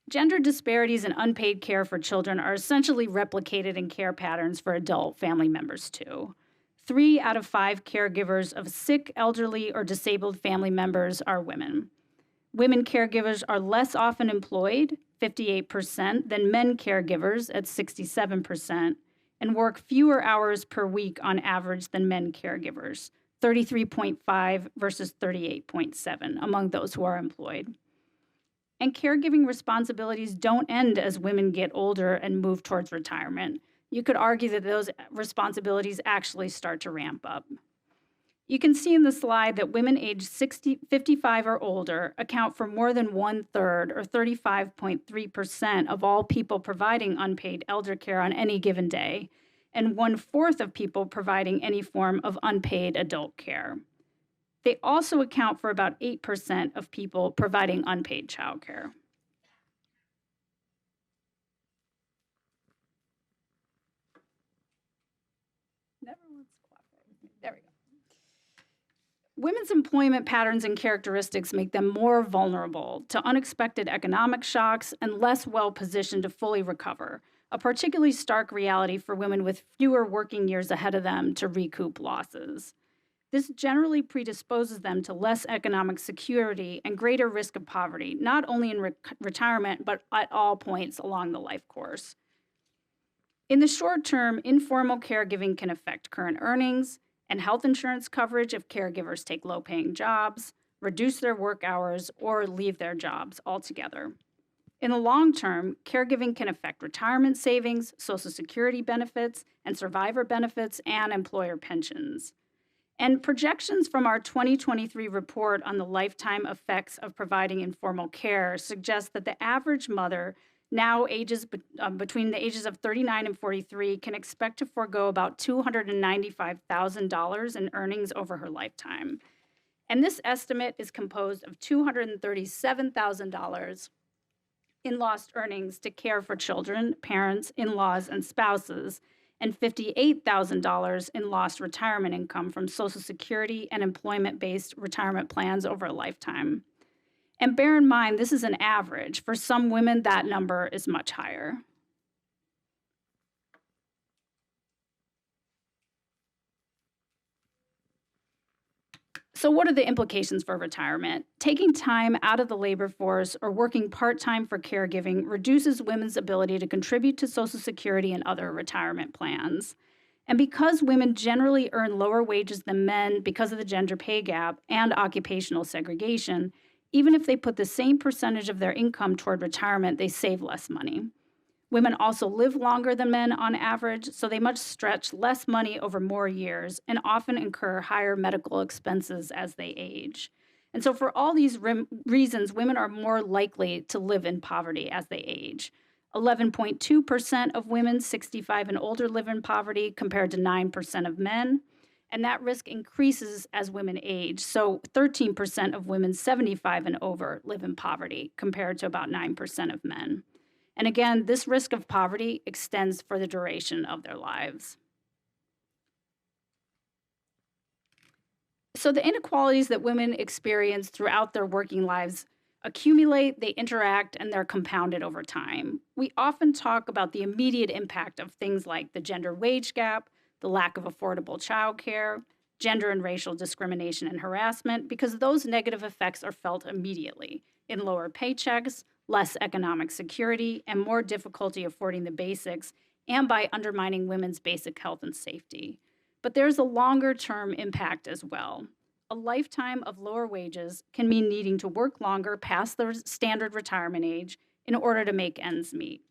Gender disparities in unpaid care for children are essentially replicated in care patterns for adult family members too. 3 out of 5 caregivers of sick, elderly, or disabled family members are women. Women caregivers are less often employed, 58%, than men caregivers at 67%, and work fewer hours per week on average than men caregivers, 33.5 versus 38.7 among those who are employed. And caregiving responsibilities don't end as women get older and move towards retirement. You could argue that those responsibilities actually start to ramp up. You can see in the slide that women aged 55 or older account for more than 1/3 or 35.3% of all people providing unpaid elder care on any given day, and 1/4 of people providing any form of unpaid adult care. They also account for about 8% of people providing unpaid childcare. Never wants to cooperate. There we go. Women's employment patterns and characteristics make them more vulnerable to unexpected economic shocks and less well-positioned to fully recover, a particularly stark reality for women with fewer working years ahead of them to recoup losses. This generally predisposes them to less economic security and greater risk of poverty, not only in retirement, but at all points along the life course. In the short term, informal caregiving can affect current earnings and health insurance coverage if caregivers take low-paying jobs, reduce their work hours, or leave their jobs altogether. In the long term, caregiving can affect retirement savings, Social Security benefits, and survivor benefits, and employer pensions. And projections from our 2023 report on the lifetime effects of providing informal care suggest that the average mother, now between the ages of 39 and 43, can expect to forego about $295,000 in earnings over her lifetime. And this estimate is composed of $237,000 in lost earnings to care for children, parents, in-laws, and spouses, and $58,000 in lost retirement income from Social Security and employment-based retirement plans over a lifetime. And bear in mind, this is an average. For some women, that number is much higher. So what are the implications for retirement? Taking time out of the labor force or working part-time for caregiving reduces women's ability to contribute to Social Security and other retirement plans. And because women generally earn lower wages than men because of the gender pay gap and occupational segregation, even if they put the same percentage of their income toward retirement, they save less money. Women also live longer than men on average, so they must stretch less money over more years and often incur higher medical expenses as they age. And so for all these reasons, women are more likely to live in poverty as they age. 11.2% of women 65 and older live in poverty compared to 9% of men. And that risk increases as women age. So 13% of women 75 and over live in poverty compared to about 9% of men. And again, this risk of poverty extends for the duration of their lives. So the inequalities that women experience throughout their working lives accumulate, they interact, and they're compounded over time. We often talk about the immediate impact of things like the gender wage gap, the lack of affordable childcare, gender and racial discrimination and harassment, because those negative effects are felt immediately in lower paychecks, less economic security, and more difficulty affording the basics, and by undermining women's basic health and safety. But there's a longer-term impact as well. A lifetime of lower wages can mean needing to work longer past the standard retirement age in order to make ends meet.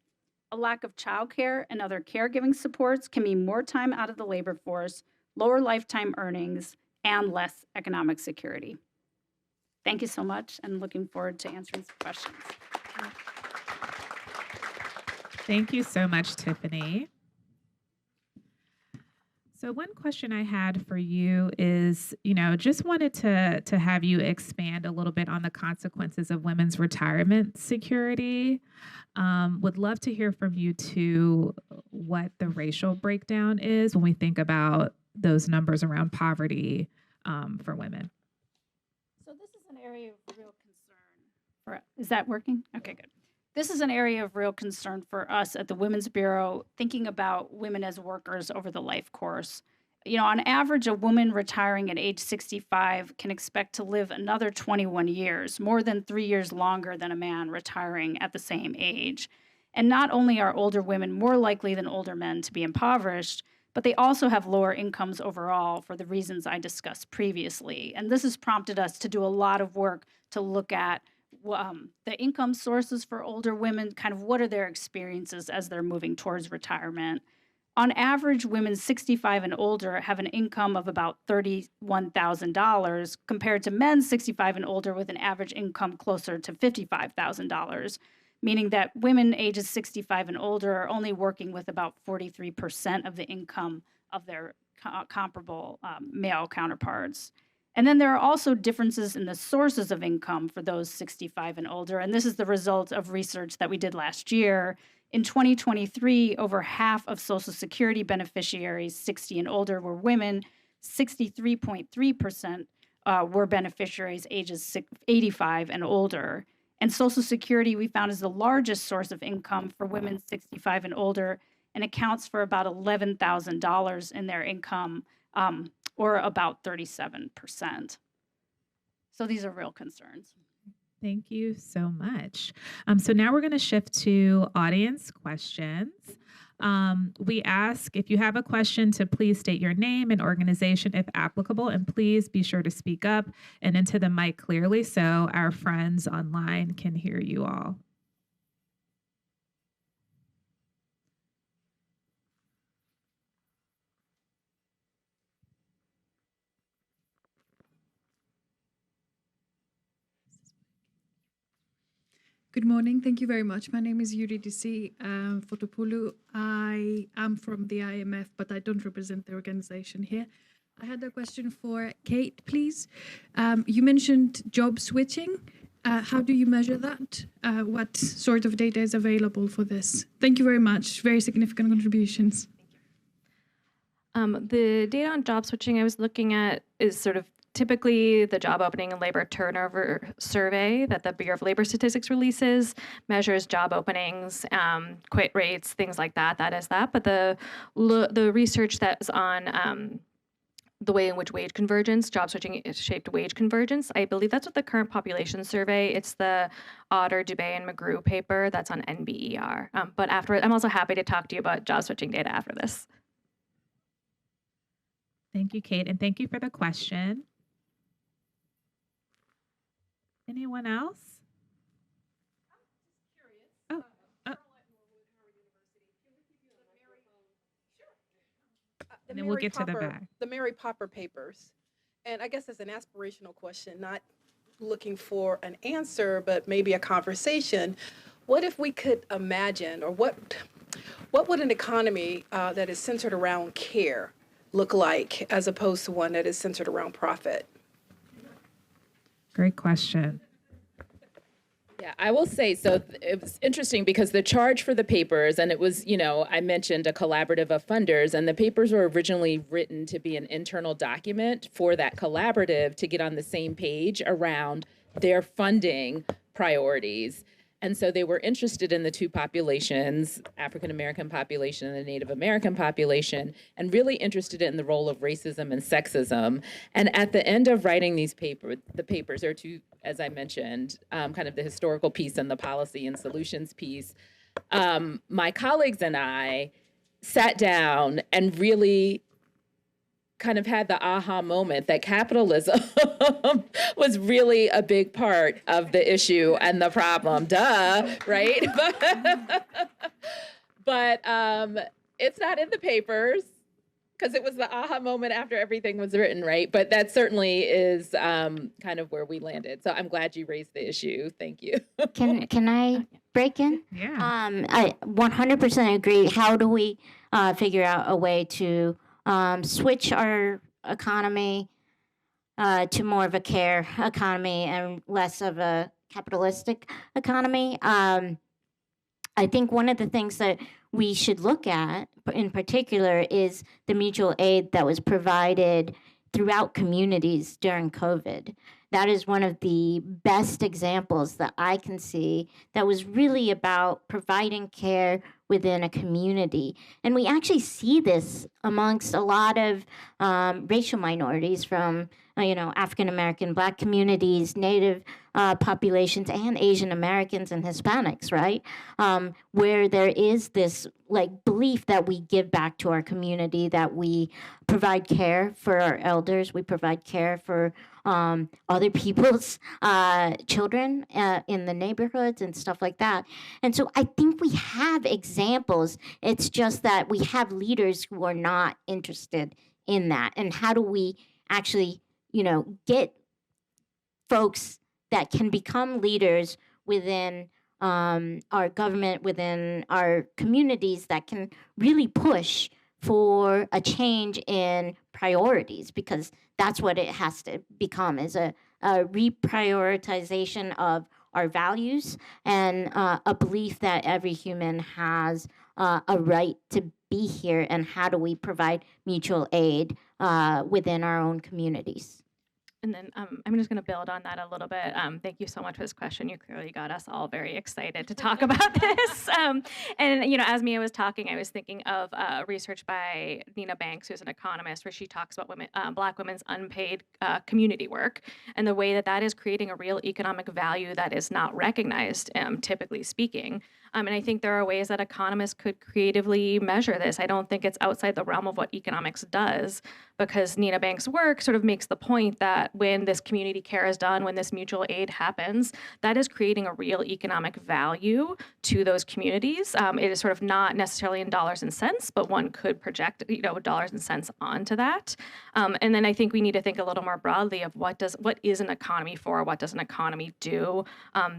a lack of childcare and other caregiving supports can mean more time out of the labor force, lower lifetime earnings, and less economic security. Thank you so much, and looking forward to answering some questions. Thank you so much, Tiffany. So one question I had for you is, just wanted to have you expand a little bit on the consequences of women's retirement security. Would love to hear from you too what the racial breakdown is when we think about those numbers around poverty for women. So this is an area of real concern. Is that working? Okay, good. This is an area of real concern for us at the Women's Bureau, thinking about women as workers over the life course. On average, a woman retiring at age 65 can expect to live another 21 years, more than 3 years longer than a man retiring at the same age. And not only are older women more likely than older men to be impoverished, but they also have lower incomes overall for the reasons I discussed previously. And this has prompted us to do a lot of work to look at the income sources for older women, kind of what are their experiences as they're moving towards retirement. On average, women 65 and older have an income of about $31,000 compared to men 65 and older with an average income closer to $55,000, meaning that women ages 65 and older are only working with about 43% of the income of their comparable male counterparts. And then there are also differences in the sources of income for those 65 and older. And this is the result of research that we did last year. In 2023, over half of Social Security beneficiaries 60 and older were women. 63.3% were beneficiaries ages 85 and older. And Social Security, we found, is the largest source of income for women 65 and older and accounts for about $11,000 in their income, or about 37%. So these are real concerns. Thank you so much. So now we're going to shift to audience questions. We ask if you have a question to please state your name and organization if applicable, and please be sure to speak up and into the mic clearly so our friends online can hear you all. Good morning. Thank you very much. My name is Eurydice Fotopoulou. I am from the IMF, but I don't represent the organization here. I had a question for Kate, please. You mentioned job switching. How do you measure that? What sort of data is available for this? Thank you very much. Very significant contributions. The data on job switching I was looking at is sort of typically the job opening and labor turnover survey that the Bureau of Labor Statistics releases measures job openings, quit rates, things like that. That is that. But the research that's on the way in which wage convergence, job switching is shaped wage convergence, I believe that's what the current population survey. It's the Otter, Dubé, and McGrew paper that's on NBER. But afterward, I'm also happy to talk to you about job switching data after this. Thank you, Kate, and thank you for the question. Anyone else? Oh. And then we'll get to the back. The Mary Popper papers. And I guess it's an aspirational question, not looking for an answer, but maybe a conversation. What if we could imagine, or what would an economy that is centered around care look like as opposed to one that is centered around profit? Great question. Yeah, I will say, so it was interesting because the charge for the papers, and it was, I mentioned a collaborative of funders, and the papers were originally written to be an internal document for that collaborative to get on the same page around their funding priorities. And so they were interested in the two populations, African-American population and the Native American population, and really interested in the role of racism and sexism. And at the end of writing these the papers are two, as I mentioned, kind of the historical piece and the policy and solutions piece. My colleagues and I sat down and really kind of had the aha moment that capitalism was really a big part of the issue and the problem. Duh, right? but it's not in the papers because it was the aha moment after everything was written, right? But that certainly is kind of where we landed. So I'm glad you raised the issue. Thank you. Can I break in? Yeah. I 100% agree. How do we figure out a way to switch our economy to more of a care economy and less of a capitalistic economy? I think one of the things that we should look at in particular is the mutual aid that was provided throughout communities during COVID. That is one of the best examples that I can see that was really about providing care within a community. And we actually see this amongst a lot of racial minorities from, African American, Black communities, Native populations, and Asian Americans and Hispanics, right? Where there is this belief that we give back to our community, that we provide care for our elders, we provide care for other people's children in the neighborhoods and stuff like that. And so I think we have examples. It's just that we have leaders who are not interested in that. And how do we actually, get folks that can become leaders within our government, within our communities, that can really push for a change in priorities, because that's what it has to become, is a reprioritization of our values and a belief that every human has a right to be here, and how do we provide mutual aid within our own communities. And then I'm just going to build on that a little bit. Thank you so much for this question. You clearly got us all very excited to talk about this. And as Mia was talking, I was thinking of research by Nina Banks, who's an economist, where she talks about Black women's unpaid community work and the way that is creating a real economic value that is not recognized, typically speaking. And I think there are ways that economists could creatively measure this. I don't think it's outside the realm of what economics does, because Nina Banks' work sort of makes the point that when this community care is done, when this mutual aid happens, that is creating a real economic value to those communities. It is sort of not necessarily in dollars and cents, but one could project, dollars and cents onto that. And then I think we need to think a little more broadly of what is an economy for? What does an economy do?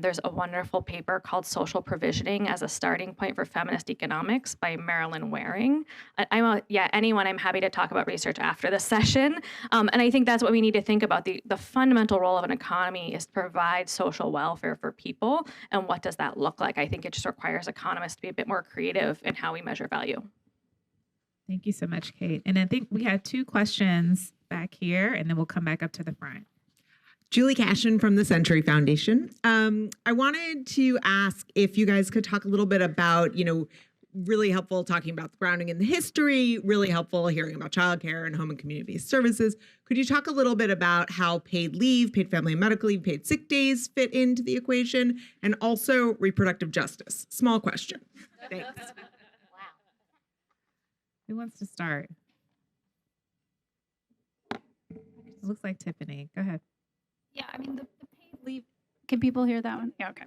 There's a wonderful paper called Social Provisioning as a Starting Point for Feminist Economics by Marilyn Waring. Anyone, I'm happy to talk about research after the session. And I think that's what we need to think about. The fundamental role of an economy is to provide social welfare for people. And what does that look like? I think it just requires economists to be a bit more creative in how we measure value. Thank you so much, Kate. And I think we had 2 questions back here, and then we'll come back up to the front. Julie Cashin from the Century Foundation. I wanted to ask if you guys could talk a little bit about, really helpful talking about the grounding in the history, really helpful hearing about childcare and home and community-based services. Could you talk a little bit about how paid leave, paid family and medical leave, paid sick days fit into the equation, and also reproductive justice? Small question. Thanks. Who wants to start? It looks like Tiffany. Go ahead. Yeah, I mean, the paid leave, can people hear that one? Yeah, okay.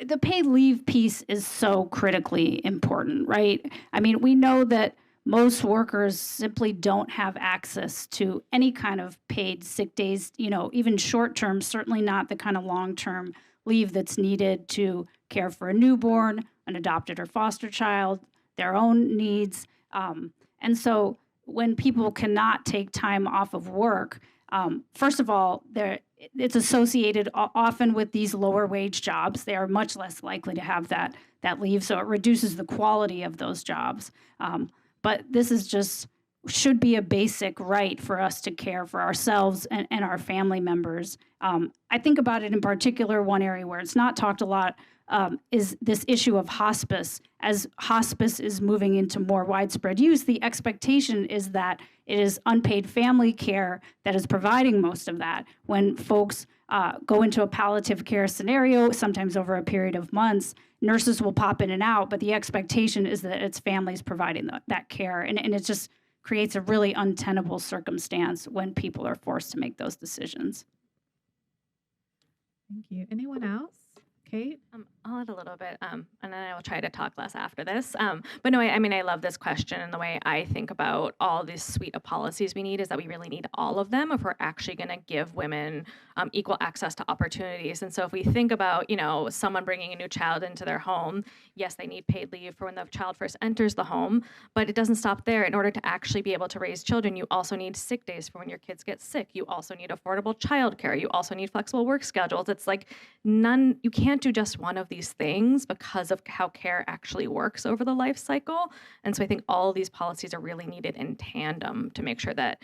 The paid leave piece is so critically important, right? I mean, we know that most workers simply don't have access to any kind of paid sick days, even short term, certainly not the kind of long term leave that's needed to care for a newborn, an adopted or foster child, their own needs. And so when people cannot take time off of work, first of all, it's associated often with these lower wage jobs. They are much less likely to have that leave, so it reduces the quality of those jobs. But this should be a basic right for us to care for ourselves and our family members. I think about it in particular, one area where it's not talked a lot is this issue of hospice. As hospice is moving into more widespread use, the expectation is that it is unpaid family care that is providing most of that. When folks go into a palliative care scenario, sometimes over a period of months, nurses will pop in and out, but the expectation is that it's families providing that care. And it just creates a really untenable circumstance when people are forced to make those decisions. Thank you. Anyone else? Kate? I'll add a little bit, and then I will try to talk less after this. But no, I mean, I love this question, and the way I think about all this suite of policies we need is that we really need all of them if we're actually going to give women equal access to opportunities. And so if we think about, someone bringing a new child into their home, yes, they need paid leave for when the child first enters the home, but it doesn't stop there. In order to actually be able to raise children, you also need sick days for when your kids get sick. You also need affordable childcare. You also need flexible work schedules. It's like you can't do just one of these things because of how care actually works over the life cycle. And so I think all of these policies are really needed in tandem to make sure that,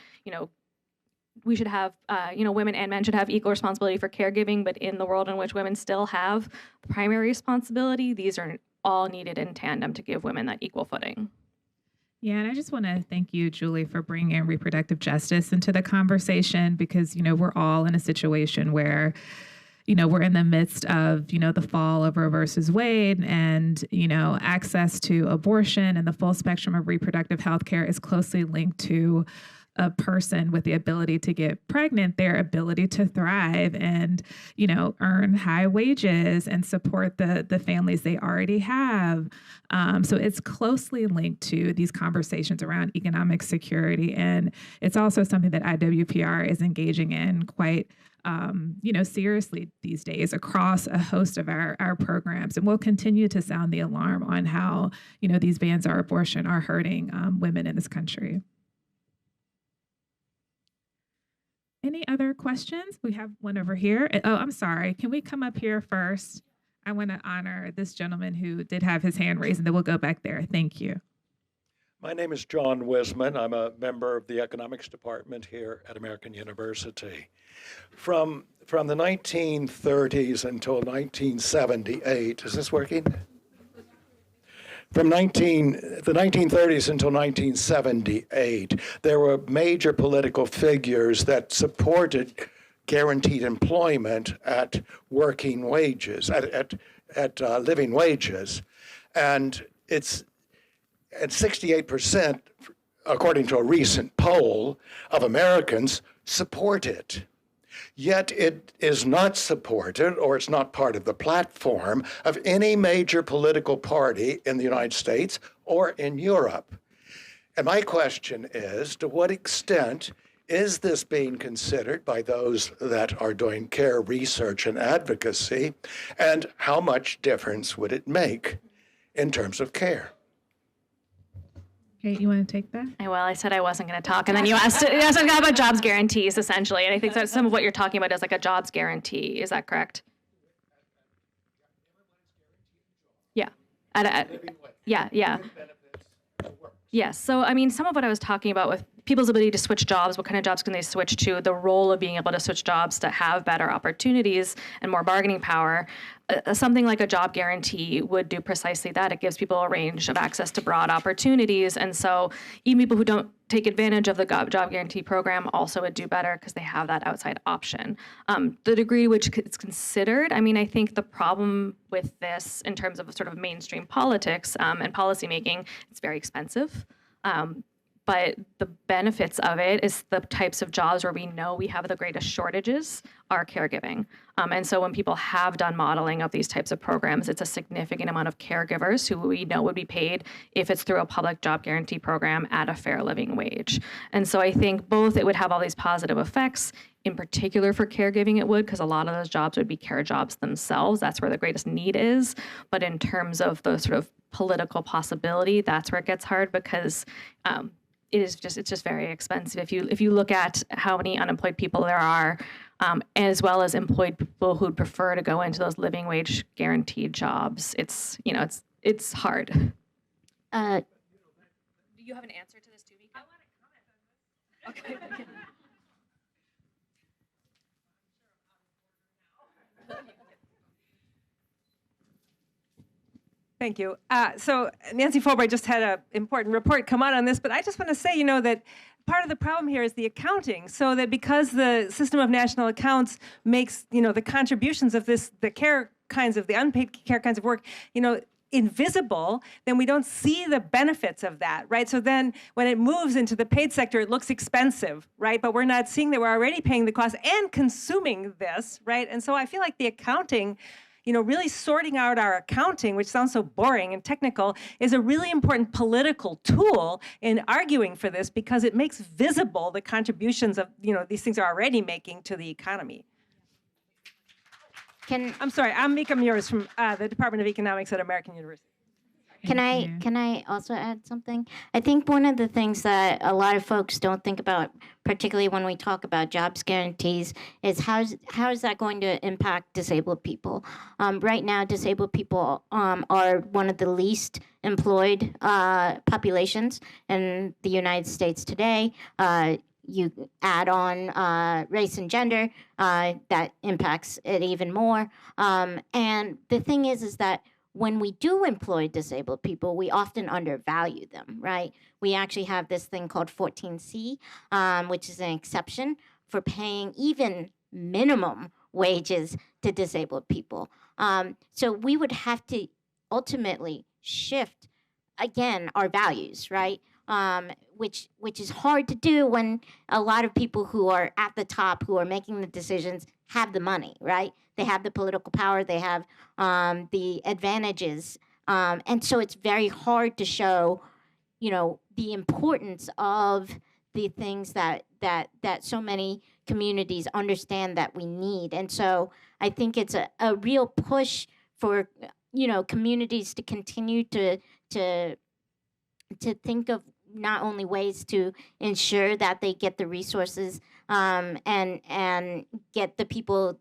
we should have, women and men should have equal responsibility for caregiving, but in the world in which women still have primary responsibility, these are all needed in tandem to give women that equal footing. Yeah, and I just want to thank you, Julie, for bringing reproductive justice into the conversation because, we're all in a situation where, we're in the midst of, the fall of Roe versus Wade and, access to abortion and the full spectrum of reproductive health care is closely linked to a person with the ability to get pregnant, their ability to thrive and, earn high wages and support the families they already have. So it's closely linked to these conversations around economic security. And it's also something that IWPR is engaging in quite seriously these days across a host of our programs. And we'll continue to sound the alarm on how, these bans on abortion are hurting women in this country. Any other questions? We have one over here. Oh, I'm sorry. Can we come up here first? I want to honor this gentleman who did have his hand raised, and then we'll go back there. Thank you. My name is John Wisman. I'm a member of the economics department here at American University. From the 1930s until 1978, is this working? From the 1930s until 1978, there were major political figures that supported guaranteed employment at working wages, at living wages. And it's at 68%, according to a recent poll, of Americans support it. Yet it is not supported, or it's not part of the platform of any major political party in the United States or in Europe. And my question is, to what extent is this being considered by those that are doing care research and advocacy, and how much difference would it make in terms of care? Kate, you want to take that? Well, I said I wasn't going to talk, and then you asked about jobs guarantees, essentially, and I think that some of what you're talking about is like a jobs guarantee. Is that correct? Yeah. Yeah. Yes. So, I mean, some of what I was talking about with people's ability to switch jobs, what kind of jobs can they switch to, the role of being able to switch jobs to have better opportunities and more bargaining power, something like a job guarantee would do precisely that. It gives people a range of access to broad opportunities. And so even people who don't take advantage of the job guarantee program also would do better because they have that outside option. The degree to which it's considered, I mean, I think the problem with this in terms of sort of mainstream politics and policymaking, it's very expensive. But the benefits of it is the types of jobs where we know we have the greatest shortages are caregiving. And so when people have done modeling of these types of programs, it's a significant amount of caregivers who we know would be paid if it's through a public job guarantee program at a fair living wage. And so I think both it would have all these positive effects, in particular for caregiving it would, because a lot of those jobs would be care jobs themselves. That's where the greatest need is. But in terms of the sort of political possibility, that's where it gets hard because it's just very expensive. If you look at how many unemployed people there are, as well as employed people who'd prefer to go into those living wage guaranteed jobs, it's hard. Do you have an answer to this too, Mika? I want to comment on this. Okay. Thank you. So Nancy Fulbright just had an important report come out on this, but I just want to say, that part of the problem here is the accounting. So that because the system of national accounts makes, the contributions of the care kinds of, the unpaid care kinds of work, invisible, then we don't see the benefits of that, right? So then when it moves into the paid sector, it looks expensive, right? But we're not seeing that we're already paying the cost and consuming this, right? And so I feel like the accounting really sorting out our accounting, which sounds so boring and technical, is a really important political tool in arguing for this because it makes visible the contributions of, these things are already making to the economy. I'm sorry, I'm Mika Mures from the Department of Economics at American University. Can I also add something? I think one of the things that a lot of folks don't think about, particularly when we talk about jobs guarantees, is how is that going to impact disabled people? Right now, disabled people are one of the least employed populations in the United States today. You add on race and gender, that impacts it even more. And the thing is that when we do employ disabled people, we often undervalue them, right? We actually have this thing called 14C, which is an exception for paying even minimum wages to disabled people. So we would have to ultimately shift, again, our values, right? Which is hard to do when a lot of people who are at the top, who are making the decisions, have the money, right? They have the political power, they have the advantages, and so it's very hard to show, the importance of the things that so many communities understand that we need. And so I think it's a real push for communities to continue to think of not only ways to ensure that they get the resources and get the people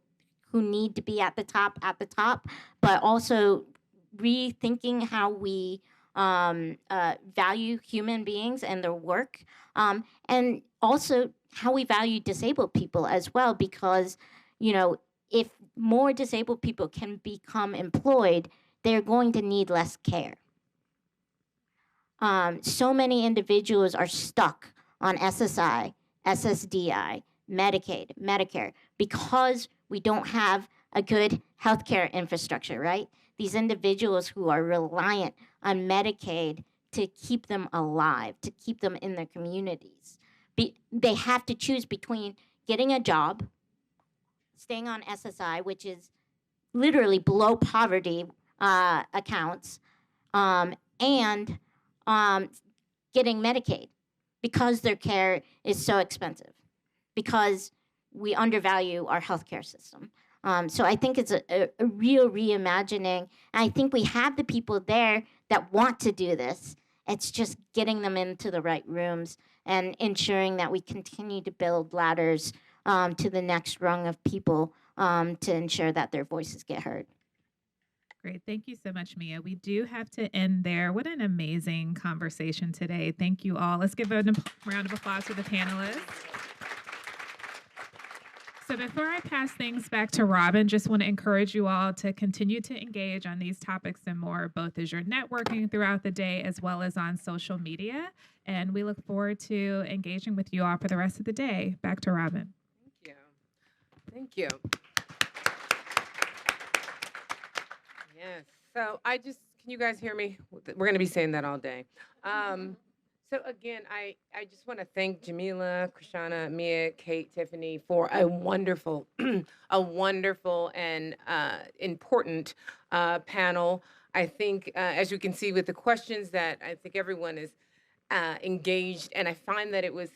who need to be at the top, but also rethinking how we value human beings and their work, and also how we value disabled people as well, because, if more disabled people can become employed, they're going to need less care. So many individuals are stuck on SSI, SSDI, Medicaid, Medicare, because we don't have a good healthcare infrastructure, right? These individuals who are reliant on Medicaid to keep them alive, to keep them in their communities. They have to choose between getting a job, staying on SSI, which is literally below poverty accounts, and getting Medicaid, because their care is so expensive, because we undervalue our healthcare system. So I think it's a real reimagining. And I think we have the people there that want to do this. It's just getting them into the right rooms and ensuring that we continue to build ladders to the next rung of people to ensure that their voices get heard. Great. Thank you so much, Mia. We do have to end there. What an amazing conversation today. Thank you all. Let's give a round of applause for the panelists. So before I pass things back to Robin, just want to encourage you all to continue to engage on these topics and more, both as you're networking throughout the day as well as on social media. And we look forward to engaging with you all for the rest of the day. Back to Robin. Thank you. Yes. So can you guys hear me? We're going to be saying that all day. So again, I just want to thank Jamila, Krishana, Mia, Kate, Tiffany for a wonderful, and important panel. I think, as you can see with the questions, that I think everyone is engaged, and I find that it was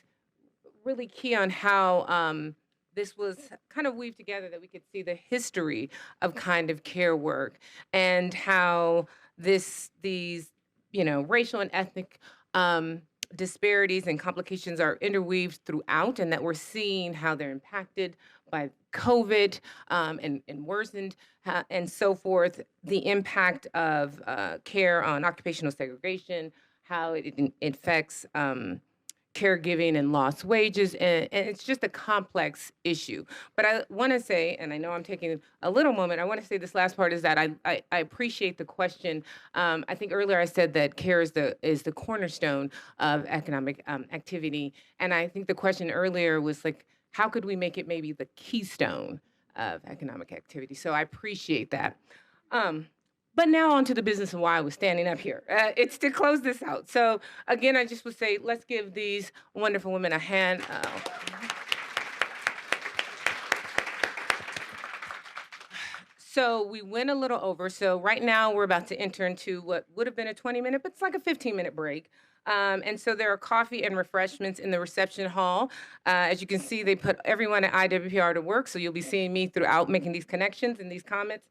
really key on how this was kind of weaved together, that we could see the history of kind of care work and how these racial and ethnic disparities and complications are interweaved throughout, and that we're seeing how they're impacted by COVID and worsened and so forth. The impact of care on occupational segregation, how it affects caregiving and lost wages, and it's just a complex issue. But I want to say, and I know I'm taking a little moment, I want to say this last part is that I appreciate the question. I think earlier I said that care is the cornerstone of economic activity, and I think the question earlier was like, how could we make it maybe the keystone of economic activity? So I appreciate that. But now on to the business of why I was standing up here. It's to close this out. So again, I just would say, let's give these wonderful women a hand. So we went a little over. So right now we're about to enter into what would have been a 20-minute, but it's like a 15-minute break. And so there are coffee and refreshments in the reception hall. As you can see, they put everyone at IWPR to work. So you'll be seeing me throughout making these connections and these comments.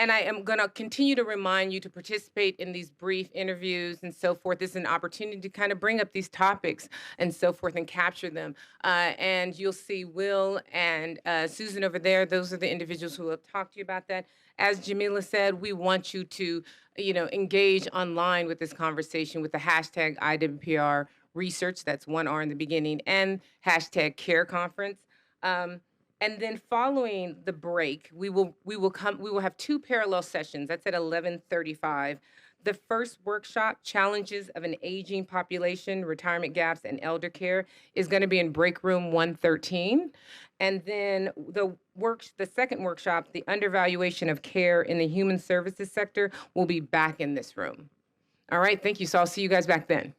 And I am going to continue to remind you to participate in these brief interviews and so forth. This is an opportunity to kind of bring up these topics and so forth and capture them. And you'll see Will and Susan over there. Those are the individuals who will talk to you about that. As Jamila said, we want you to, engage online with this conversation with the hashtag IWPR research. That's one R in the beginning, and hashtag care conference. And then following the break, we will have two parallel sessions. That's at 11:35. The first workshop, Challenges of an Aging Population, Retirement Gaps, and Elder Care, is going to be in break room 113. And then the second workshop, The Undervaluation of Care in the Human Services Sector, will be back in this room. All right, thank you. So I'll see you guys back then.